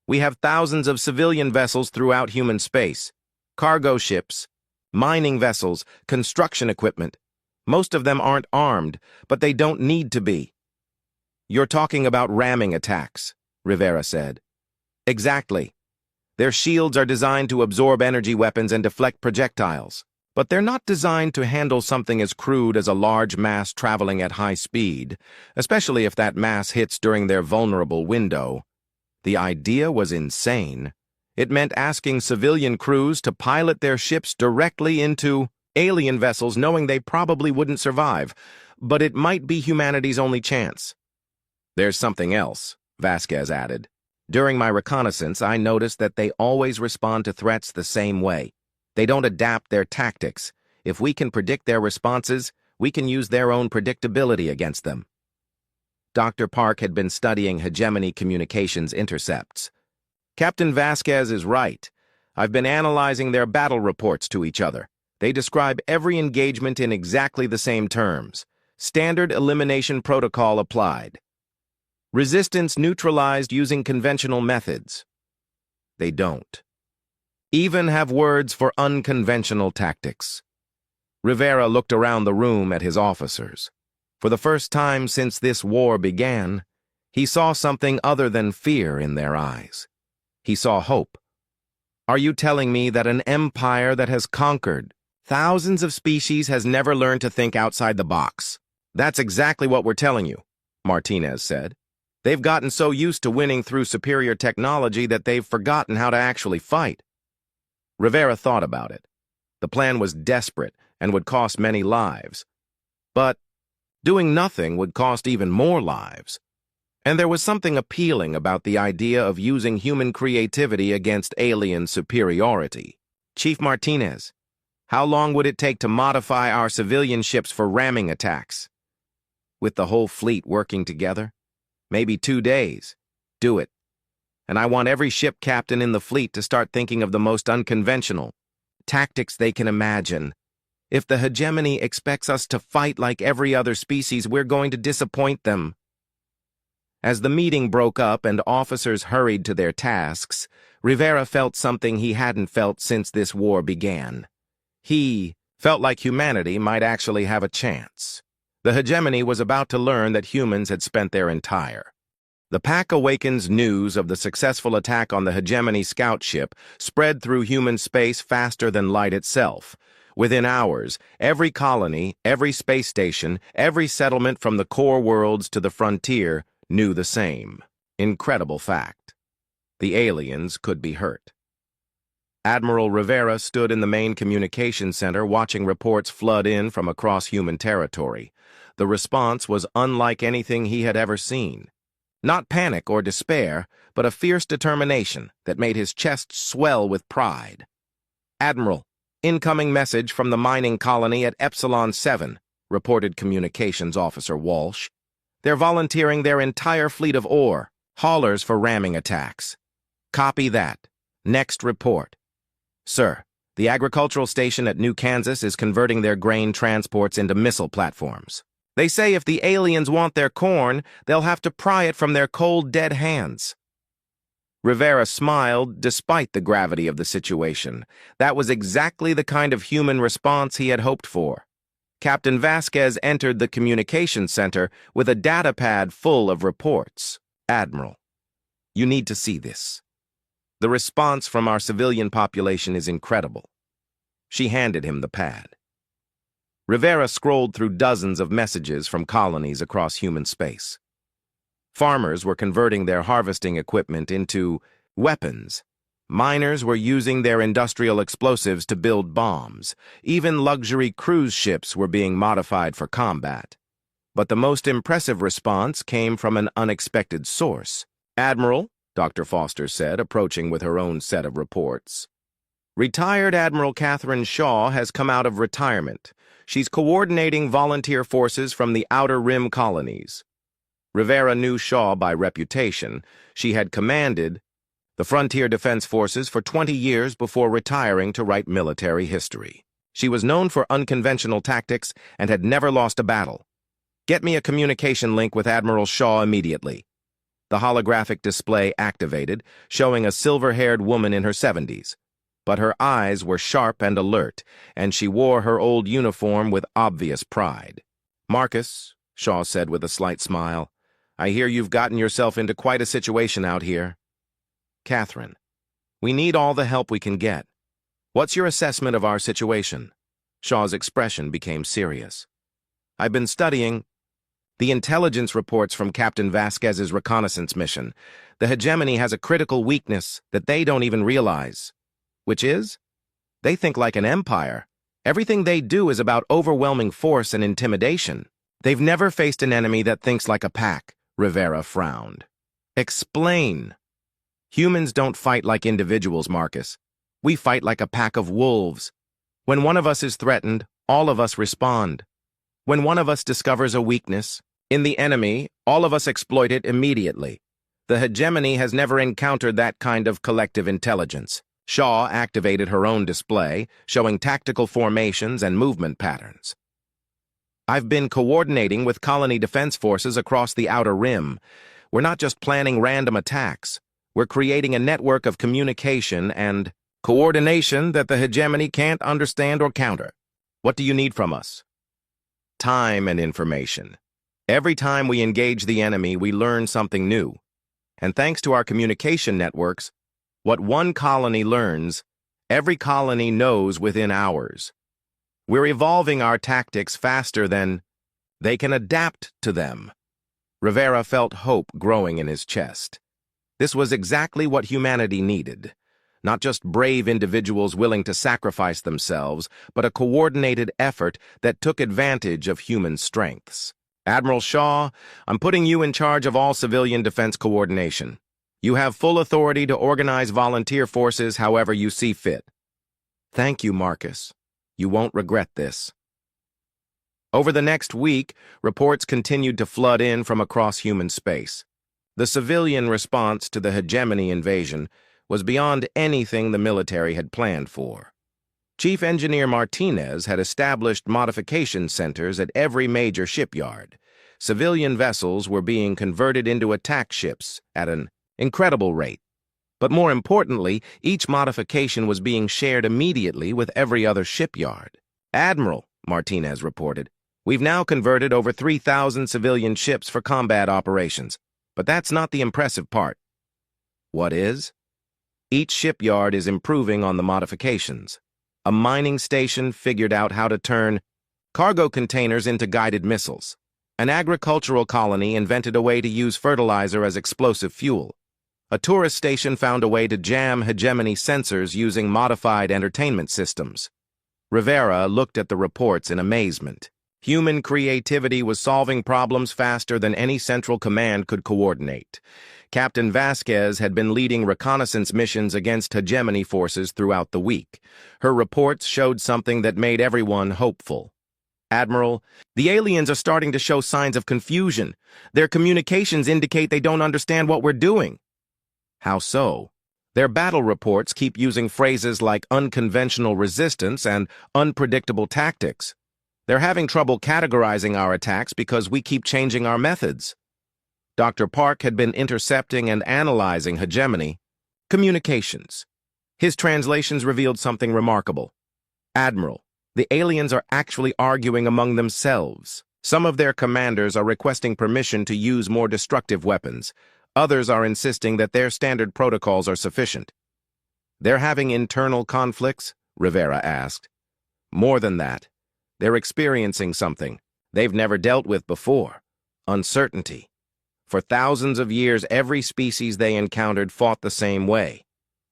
"We have thousands of civilian vessels throughout human space, cargo ships, mining vessels, construction equipment. Most of them aren't armed, but they don't need to be." "You're talking about ramming attacks," Rivera said. "Exactly. Their shields are designed to absorb energy weapons and deflect projectiles. But they're not designed to handle something as crude as a large mass traveling at high speed, especially if that mass hits during their vulnerable window." The idea was insane. It meant asking civilian crews to pilot their ships directly into alien vessels knowing they probably wouldn't survive, but it might be humanity's only chance. "There's something else," Vasquez added. "During my reconnaissance, I noticed that they always respond to threats the same way. They don't adapt their tactics. If we can predict their responses, we can use their own predictability against them." Dr. Park had been studying hegemony communications intercepts. "Captain Vasquez is right. I've been analyzing their battle reports to each other. They describe every engagement in exactly the same terms. Standard elimination protocol applied. Resistance neutralized using conventional methods. They don't even have words for unconventional tactics." Rivera looked around the room at his officers. For the first time since this war began, he saw something other than fear in their eyes. He saw hope. "Are you telling me that an empire that has conquered thousands of species has never learned to think outside the box?" "That's exactly what we're telling you," Martinez said. "They've gotten so used to winning through superior technology that they've forgotten how to actually fight." Rivera thought about it. The plan was desperate and would cost many lives. But doing nothing would cost even more lives. And there was something appealing about the idea of using human creativity against alien superiority. "Chief Martinez, how long would it take to modify our civilian ships for ramming attacks? With the whole fleet working together? Maybe 2 days. Do it. And I want every ship captain in the fleet to start thinking of the most unconventional tactics they can imagine. If the hegemony expects us to fight like every other species, we're going to disappoint them." As the meeting broke up and officers hurried to their tasks, Rivera felt something he hadn't felt since this war began. He felt like humanity might actually have a chance. The hegemony was about to learn that humans had spent their entire. The Pack Awakens news of the successful attack on the hegemony scout ship spread through human space faster than light itself. Within hours, every colony, every space station, every settlement from the core worlds to the frontier knew the same incredible fact. The aliens could be hurt. Admiral Rivera stood in the main communications center watching reports flood in from across human territory. The response was unlike anything he had ever seen. Not panic or despair, but a fierce determination that made his chest swell with pride. "Admiral, incoming message from the mining colony at Epsilon 7, reported Communications Officer Walsh. "They're volunteering their entire fleet of ore, haulers for ramming attacks." "Copy that. Next report." "Sir, the agricultural station at New Kansas is converting their grain transports into missile platforms. They say if the aliens want their corn, they'll have to pry it from their cold, dead hands." Rivera smiled despite the gravity of the situation. That was exactly the kind of human response he had hoped for. Captain Vasquez entered the communications center with a data pad full of reports. "Admiral, you need to see this. The response from our civilian population is incredible." She handed him the pad. Rivera scrolled through dozens of messages from colonies across human space. Farmers were converting their harvesting equipment into weapons. Miners were using their industrial explosives to build bombs. Even luxury cruise ships were being modified for combat. But the most impressive response came from an unexpected source. "Admiral," Dr. Foster said, approaching with her own set of reports. "Retired Admiral Catherine Shaw has come out of retirement. She's coordinating volunteer forces from the Outer Rim colonies." Rivera knew Shaw by reputation. She had commanded the Frontier Defense Forces for 20 years before retiring to write military history. She was known for unconventional tactics and had never lost a battle. "Get me a communication link with Admiral Shaw immediately." The holographic display activated, showing a silver-haired woman in her 70s. But her eyes were sharp and alert, and she wore her old uniform with obvious pride. "Marcus," Shaw said with a slight smile, "I hear you've gotten yourself into quite a situation out here." "Catherine, we need all the help we can get. What's your assessment of our situation?" Shaw's expression became serious. "I've been studying the intelligence reports from Captain Vasquez's reconnaissance mission. The hegemony has a critical weakness that they don't even realize. Which is? They think like an empire. Everything they do is about overwhelming force and intimidation. They've never faced an enemy that thinks like a pack." Rivera frowned. "Explain." "Humans don't fight like individuals, Marcus. We fight like a pack of wolves. When one of us is threatened, all of us respond. When one of us discovers a weakness in the enemy, all of us exploit it immediately. The hegemony has never encountered that kind of collective intelligence." Shaw activated her own display, showing tactical formations and movement patterns. "I've been coordinating with colony defense forces across the Outer Rim. We're not just planning random attacks. We're creating a network of communication and coordination that the hegemony can't understand or counter. What do you need from us?" "Time and information. Every time we engage the enemy, we learn something new. And thanks to our communication networks, what one colony learns, every colony knows within hours. We're evolving our tactics faster than they can adapt to them." Rivera felt hope growing in his chest. This was exactly what humanity needed. Not just brave individuals willing to sacrifice themselves, but a coordinated effort that took advantage of human strengths. "Admiral Shaw, I'm putting you in charge of all civilian defense coordination. You have full authority to organize volunteer forces however you see fit." "Thank you, Marcus. You won't regret this." Over the next week, reports continued to flood in from across human space. The civilian response to the hegemony invasion was beyond anything the military had planned for. Chief Engineer Martinez had established modification centers at every major shipyard. Civilian vessels were being converted into attack ships at an incredible rate. But more importantly, each modification was being shared immediately with every other shipyard. "Admiral," Martinez reported, "we've now converted over 3,000 civilian ships for combat operations. But that's not the impressive part." "What is?" "Each shipyard is improving on the modifications. A mining station figured out how to turn cargo containers into guided missiles. An agricultural colony invented a way to use fertilizer as explosive fuel. A tourist station found a way to jam hegemony sensors using modified entertainment systems." Rivera looked at the reports in amazement. Human creativity was solving problems faster than any central command could coordinate. Captain Vasquez had been leading reconnaissance missions against hegemony forces throughout the week. Her reports showed something that made everyone hopeful. "Admiral, the aliens are starting to show signs of confusion. Their communications indicate they don't understand what we're doing." "How so?" "Their battle reports keep using phrases like unconventional resistance and unpredictable tactics. They're having trouble categorizing our attacks because we keep changing our methods." Dr. Park had been intercepting and analyzing hegemony communications. His translations revealed something remarkable. "Admiral, The aliens are actually arguing among themselves. Some of their commanders are requesting permission to use more destructive weapons. Others are insisting that their standard protocols are sufficient. They're having internal conflicts? Rivera asked. More than that. They're experiencing something they've never dealt with before. Uncertainty. For thousands of years, every species they encountered fought the same way.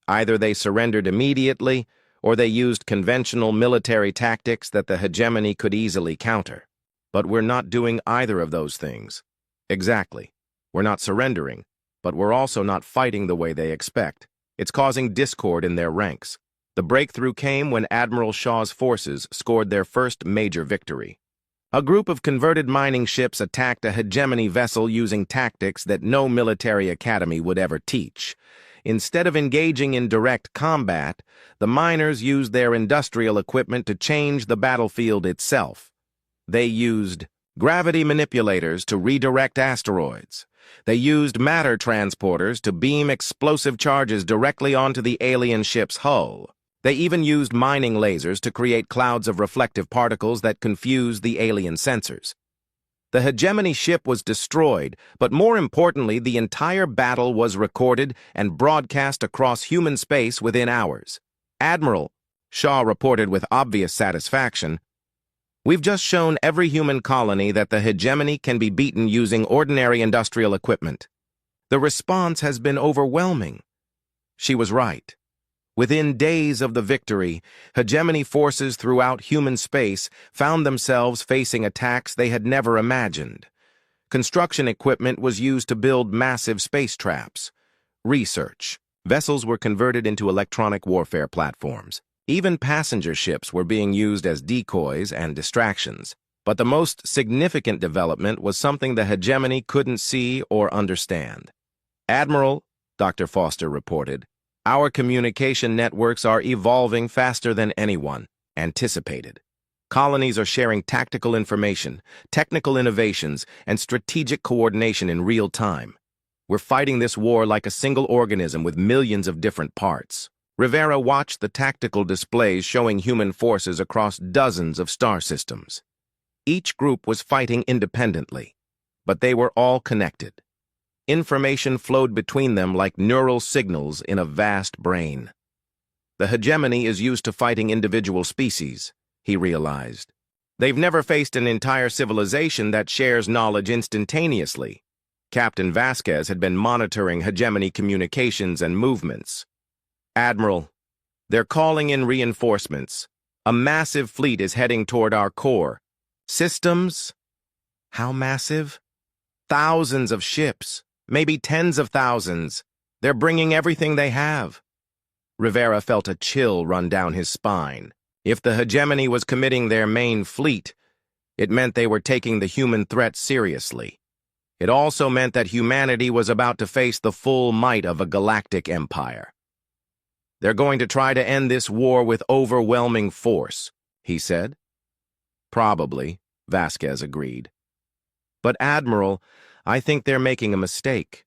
Either they surrendered immediately, or they used conventional military tactics that the hegemony could easily counter. But we're not doing either of those things. Exactly. We're not surrendering, but we're also not fighting the way they expect. It's causing discord in their ranks. The breakthrough came when Admiral Shaw's forces scored their first major victory. A group of converted mining ships attacked a hegemony vessel using tactics that no military academy would ever teach. Instead of engaging in direct combat, the miners used their industrial equipment to change the battlefield itself. They used gravity manipulators to redirect asteroids. They used matter transporters to beam explosive charges directly onto the alien ship's hull. They even used mining lasers to create clouds of reflective particles that confused the alien sensors. The hegemony ship was destroyed, but more importantly, the entire battle was recorded and broadcast across human space within hours. Admiral, Shaw reported with obvious satisfaction, "We've just shown every human colony that the hegemony can be beaten using ordinary industrial equipment." The response has been overwhelming. She was right. Within days of the victory, hegemony forces throughout human space found themselves facing attacks they had never imagined. Construction equipment was used to build massive space traps. Research. Vessels were converted into electronic warfare platforms. Even passenger ships were being used as decoys and distractions. But the most significant development was something the hegemony couldn't see or understand. "Admiral," Dr. Foster reported, "our communication networks are evolving faster than anyone anticipated. Colonies are sharing tactical information, technical innovations, and strategic coordination in real time. We're fighting this war like a single organism with millions of different parts." Rivera watched the tactical displays showing human forces across dozens of star systems. Each group was fighting independently, but they were all connected. Information flowed between them like neural signals in a vast brain. The hegemony is used to fighting individual species, he realized. They've never faced an entire civilization that shares knowledge instantaneously. Captain Vasquez had been monitoring hegemony communications and movements. "Admiral, they're calling in reinforcements. A massive fleet is heading toward our core. Systems? How massive? Thousands of ships, maybe tens of thousands. They're bringing everything they have." Rivera felt a chill run down his spine. If the hegemony was committing their main fleet, it meant they were taking the human threat seriously. It also meant that humanity was about to face the full might of a galactic empire. "They're going to try to end this war with overwhelming force," he said. "Probably," Vasquez agreed. "But Admiral, I think they're making a mistake."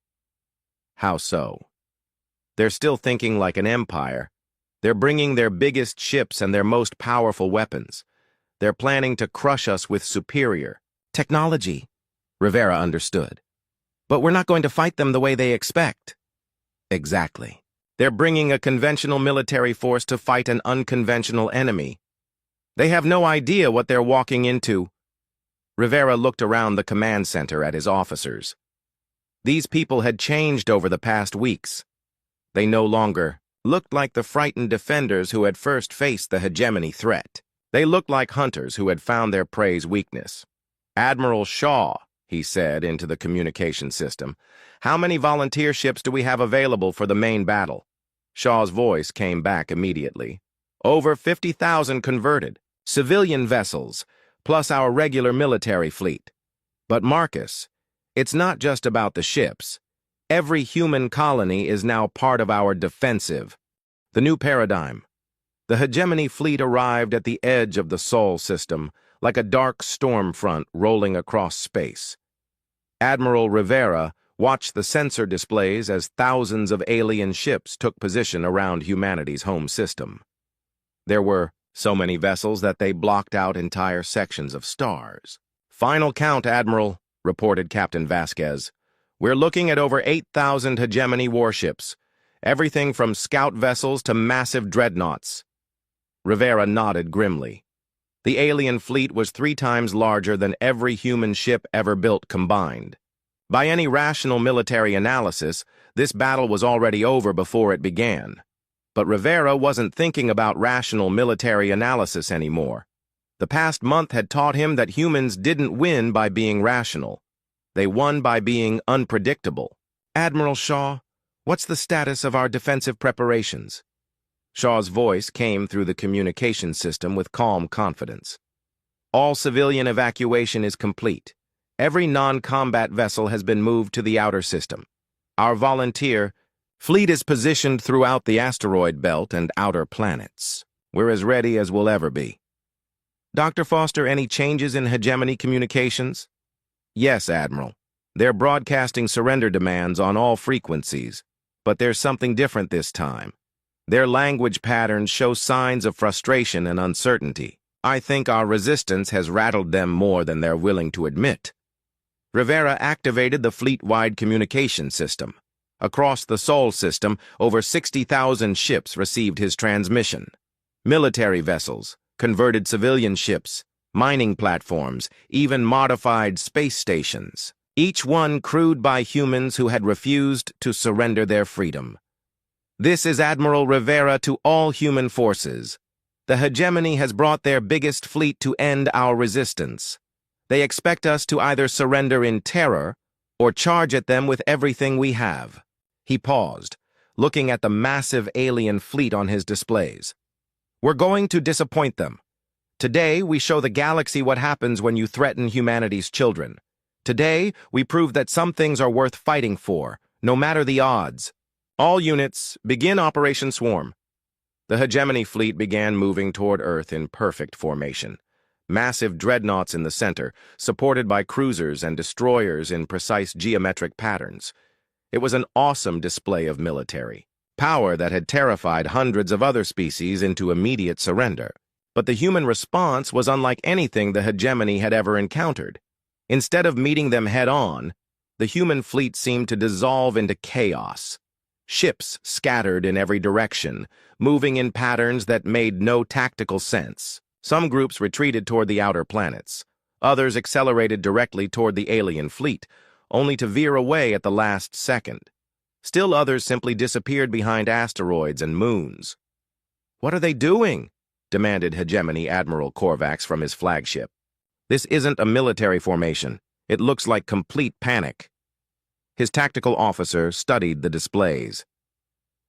"How so?" "They're still thinking like an empire. They're bringing their biggest ships and their most powerful weapons. They're planning to crush us with superior technology." Rivera understood. "But we're not going to fight them the way they expect." "Exactly. They're bringing a conventional military force to fight an unconventional enemy. They have no idea what they're walking into." Rivera looked around the command center at his officers. These people had changed over the past weeks. They no longer looked like the frightened defenders who had first faced the hegemony threat. They looked like hunters who had found their prey's weakness. "Admiral Shaw," he said into the communication system, "how many volunteer ships do we have available for the main battle?" Shaw's voice came back immediately. "Over 50,000 converted, civilian vessels, plus our regular military fleet. But Marcus, it's not just about the ships. Every human colony is now part of our defensive. The new paradigm. The hegemony fleet arrived at the edge of the Sol system, like a dark storm front rolling across space. Admiral Rivera watched the sensor displays as thousands of alien ships took position around humanity's home system. There were So many vessels that they blocked out entire sections of stars. "Final count, Admiral," reported Captain Vasquez. "We're looking at over 8,000 hegemony warships, everything from scout vessels to massive dreadnoughts." Rivera nodded grimly. The alien fleet was 3 times larger than every human ship ever built combined. By any rational military analysis, this battle was already over before it began. But Rivera wasn't thinking about rational military analysis anymore. The past month had taught him that humans didn't win by being rational. They won by being unpredictable. "Admiral Shaw, what's the status of our defensive preparations?" Shaw's voice came through the communication system with calm confidence. "All civilian evacuation is complete. Every non-combat vessel has been moved to the outer system. Our volunteer fleet is positioned throughout the asteroid belt and outer planets. We're as ready as we'll ever be." "Dr. Foster, any changes in hegemony communications?" "Yes, Admiral. They're broadcasting surrender demands on all frequencies, but there's something different this time. Their language patterns show signs of frustration and uncertainty. I think our resistance has rattled them more than they're willing to admit." Rivera activated the fleet-wide communication system. Across the Sol system, over 60,000 ships received his transmission. Military vessels, converted civilian ships, mining platforms, even modified space stations, each one crewed by humans who had refused to surrender their freedom. "This is Admiral Rivera to all human forces. The hegemony has brought their biggest fleet to end our resistance. They expect us to either surrender in terror or charge at them with everything we have." He paused, looking at the massive alien fleet on his displays. "We're going to disappoint them. Today, we show the galaxy what happens when you threaten humanity's children. Today, we prove that some things are worth fighting for, no matter the odds. All units, begin Operation Swarm." The hegemony fleet began moving toward Earth in perfect formation. Massive dreadnoughts in the center, supported by cruisers and destroyers in precise geometric patterns. It was an awesome display of military power that had terrified hundreds of other species into immediate surrender. But the human response was unlike anything the hegemony had ever encountered. Instead of meeting them head-on, the human fleet seemed to dissolve into chaos. Ships scattered in every direction, moving in patterns that made no tactical sense. Some groups retreated toward the outer planets. Others accelerated directly toward the alien fleet, only to veer away at the last second. Still others simply disappeared behind asteroids and moons. "What are they doing?" demanded Hegemony Admiral Korvax from his flagship. "This isn't a military formation. It looks like complete panic." His tactical officer studied the displays.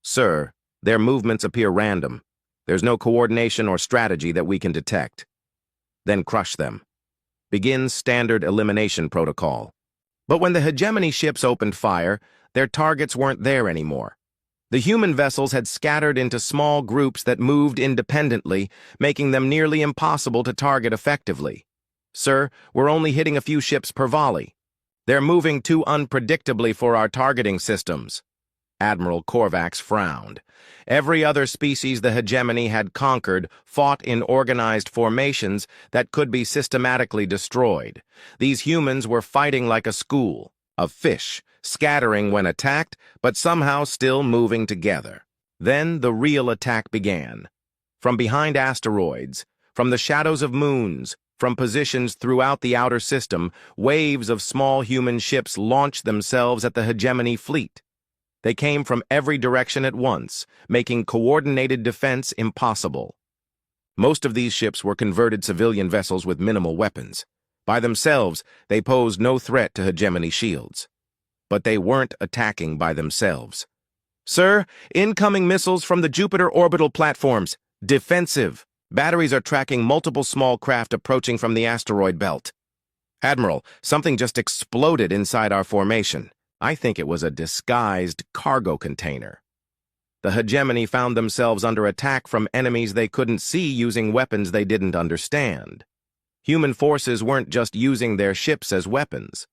"Sir, their movements appear random. There's no coordination or strategy that we can detect." "Then crush them. Begin standard elimination protocol." But when the hegemony ships opened fire, their targets weren't there anymore. The human vessels had scattered into small groups that moved independently, making them nearly impossible to target effectively. "Sir, we're only hitting a few ships per volley. They're moving too unpredictably for our targeting systems." Admiral Korvax frowned. Every other species the hegemony had conquered fought in organized formations that could be systematically destroyed. These humans were fighting like a school of fish, scattering when attacked, but somehow still moving together. Then the real attack began. From behind asteroids, from the shadows of moons, from positions throughout the outer system, waves of small human ships launched themselves at the hegemony fleet. They came from every direction at once, making coordinated defense impossible. Most of these ships were converted civilian vessels with minimal weapons. By themselves, they posed no threat to hegemony shields. But they weren't attacking by themselves. "Sir, incoming missiles from the Jupiter orbital platforms. Defensive. Batteries are tracking multiple small craft approaching from the asteroid belt." "Admiral, something just exploded inside our formation. I think it was a disguised cargo container." The hegemony found themselves under attack from enemies they couldn't see using weapons they didn't understand. Human forces weren't just using their ships as weapons.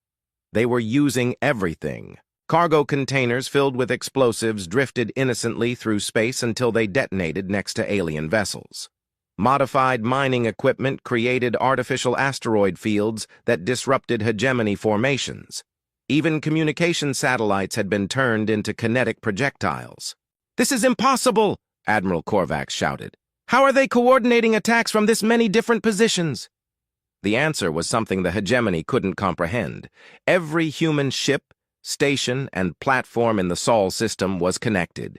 They were using everything. Cargo containers filled with explosives drifted innocently through space until they detonated next to alien vessels. Modified mining equipment created artificial asteroid fields that disrupted hegemony formations. Even communication satellites had been turned into kinetic projectiles. "This is impossible!" Admiral Korvax shouted. "How are they coordinating attacks from this many different positions?" The answer was something the hegemony couldn't comprehend. Every human ship, station, and platform in the Sol system was connected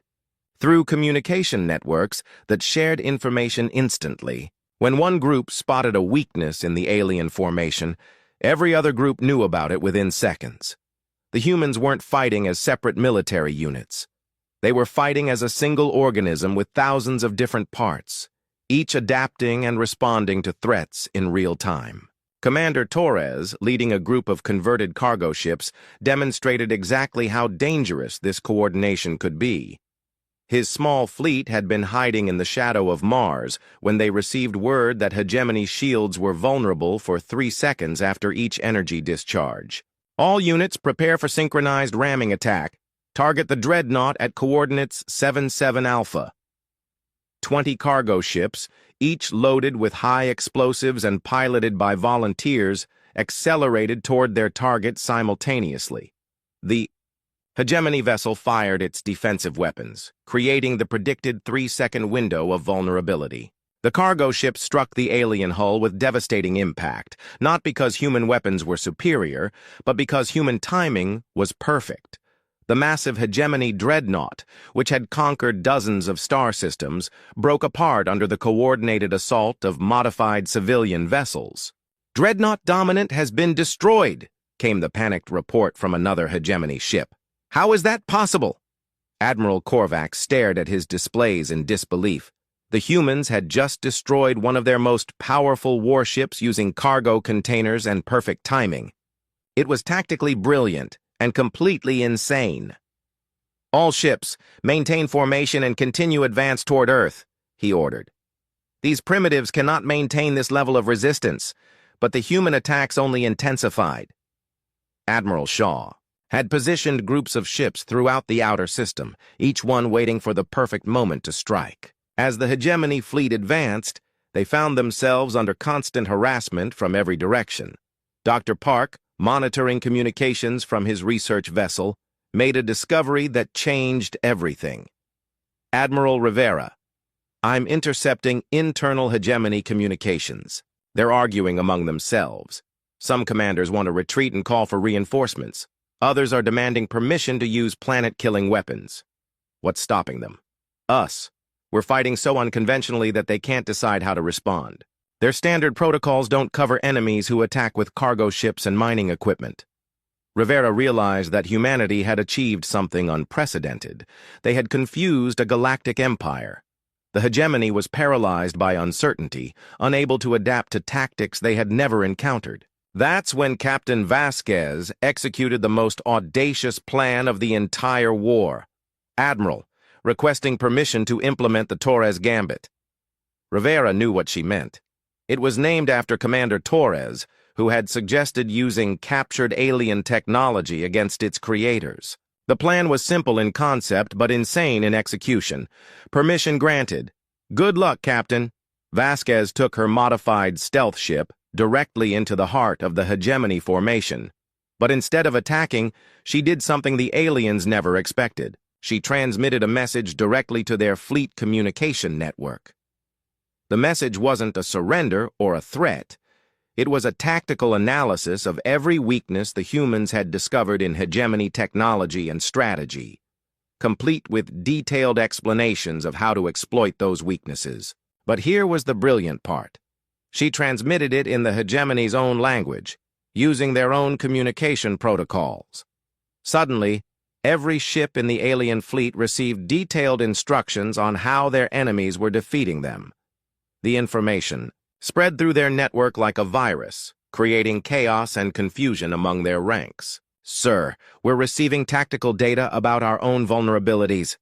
through communication networks that shared information instantly. When one group spotted a weakness in the alien formation, every other group knew about it within seconds. The humans weren't fighting as separate military units. They were fighting as a single organism with thousands of different parts, each adapting and responding to threats in real time. Commander Torres, leading a group of converted cargo ships, demonstrated exactly how dangerous this coordination could be. His small fleet had been hiding in the shadow of Mars when they received word that hegemony shields were vulnerable for 3 seconds after each energy discharge. "All units prepare for synchronized ramming attack. Target the Dreadnought at coordinates 77 Alpha." 20 cargo ships, each loaded with high explosives and piloted by volunteers, accelerated toward their target simultaneously. The hegemony vessel fired its defensive weapons, creating the predicted 3-second window of vulnerability. The cargo ship struck the alien hull with devastating impact, not because human weapons were superior, but because human timing was perfect. The massive hegemony Dreadnought, which had conquered dozens of star systems, broke apart under the coordinated assault of modified civilian vessels. "Dreadnought Dominant has been destroyed," came the panicked report from another hegemony ship. "How is that possible?" Admiral Korvax stared at his displays in disbelief. The humans had just destroyed one of their most powerful warships using cargo containers and perfect timing. It was tactically brilliant and completely insane. "All ships, maintain formation and continue advance toward Earth," he ordered. "These primitives cannot maintain this level of resistance, but the human attacks only intensified." Admiral Shaw had positioned groups of ships throughout the outer system, each one waiting for the perfect moment to strike. As the hegemony fleet advanced, they found themselves under constant harassment from every direction. Dr. Park, monitoring communications from his research vessel, made a discovery that changed everything. "Admiral Rivera, I'm intercepting internal hegemony communications. They're arguing among themselves. Some commanders want to retreat and call for reinforcements. Others are demanding permission to use planet-killing weapons. What's stopping them? Us. We're fighting so unconventionally that they can't decide how to respond. Their standard protocols don't cover enemies who attack with cargo ships and mining equipment." Rivera realized that humanity had achieved something unprecedented. They had confused a galactic empire. The hegemony was paralyzed by uncertainty, unable to adapt to tactics they had never encountered. That's when Captain Vasquez executed the most audacious plan of the entire war. "Admiral, requesting permission to implement the Torres Gambit." Rivera knew what she meant. It was named after Commander Torres, who had suggested using captured alien technology against its creators. The plan was simple in concept but insane in execution. Permission granted. "Good luck, Captain." Vasquez took her modified stealth ship directly into the heart of the hegemony formation. But instead of attacking, she did something the aliens never expected. She transmitted a message directly to their fleet communication network. The message wasn't a surrender or a threat. It was a tactical analysis of every weakness the humans had discovered in hegemony technology and strategy, complete with detailed explanations of how to exploit those weaknesses. But here was the brilliant part. She transmitted it in the hegemony's own language, using their own communication protocols. Suddenly, every ship in the alien fleet received detailed instructions on how their enemies were defeating them. The information spread through their network like a virus, creating chaos and confusion among their ranks. "Sir, we're receiving tactical data about our own vulnerabilities."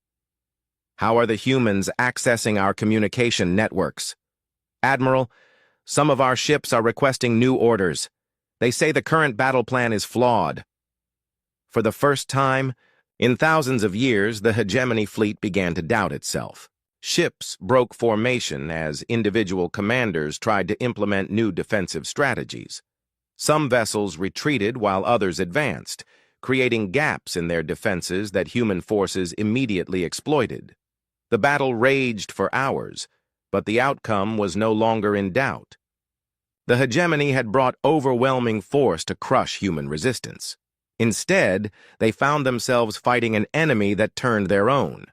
"How are the humans accessing our communication networks?" "Admiral, some of our ships are requesting new orders. They say the current battle plan is flawed." For the first time, in thousands of years, the hegemony fleet began to doubt itself. Ships broke formation as individual commanders tried to implement new defensive strategies. Some vessels retreated while others advanced, creating gaps in their defenses that human forces immediately exploited. The battle raged for hours, but the outcome was no longer in doubt. The hegemony had brought overwhelming force to crush human resistance. Instead, they found themselves fighting an enemy that turned their own.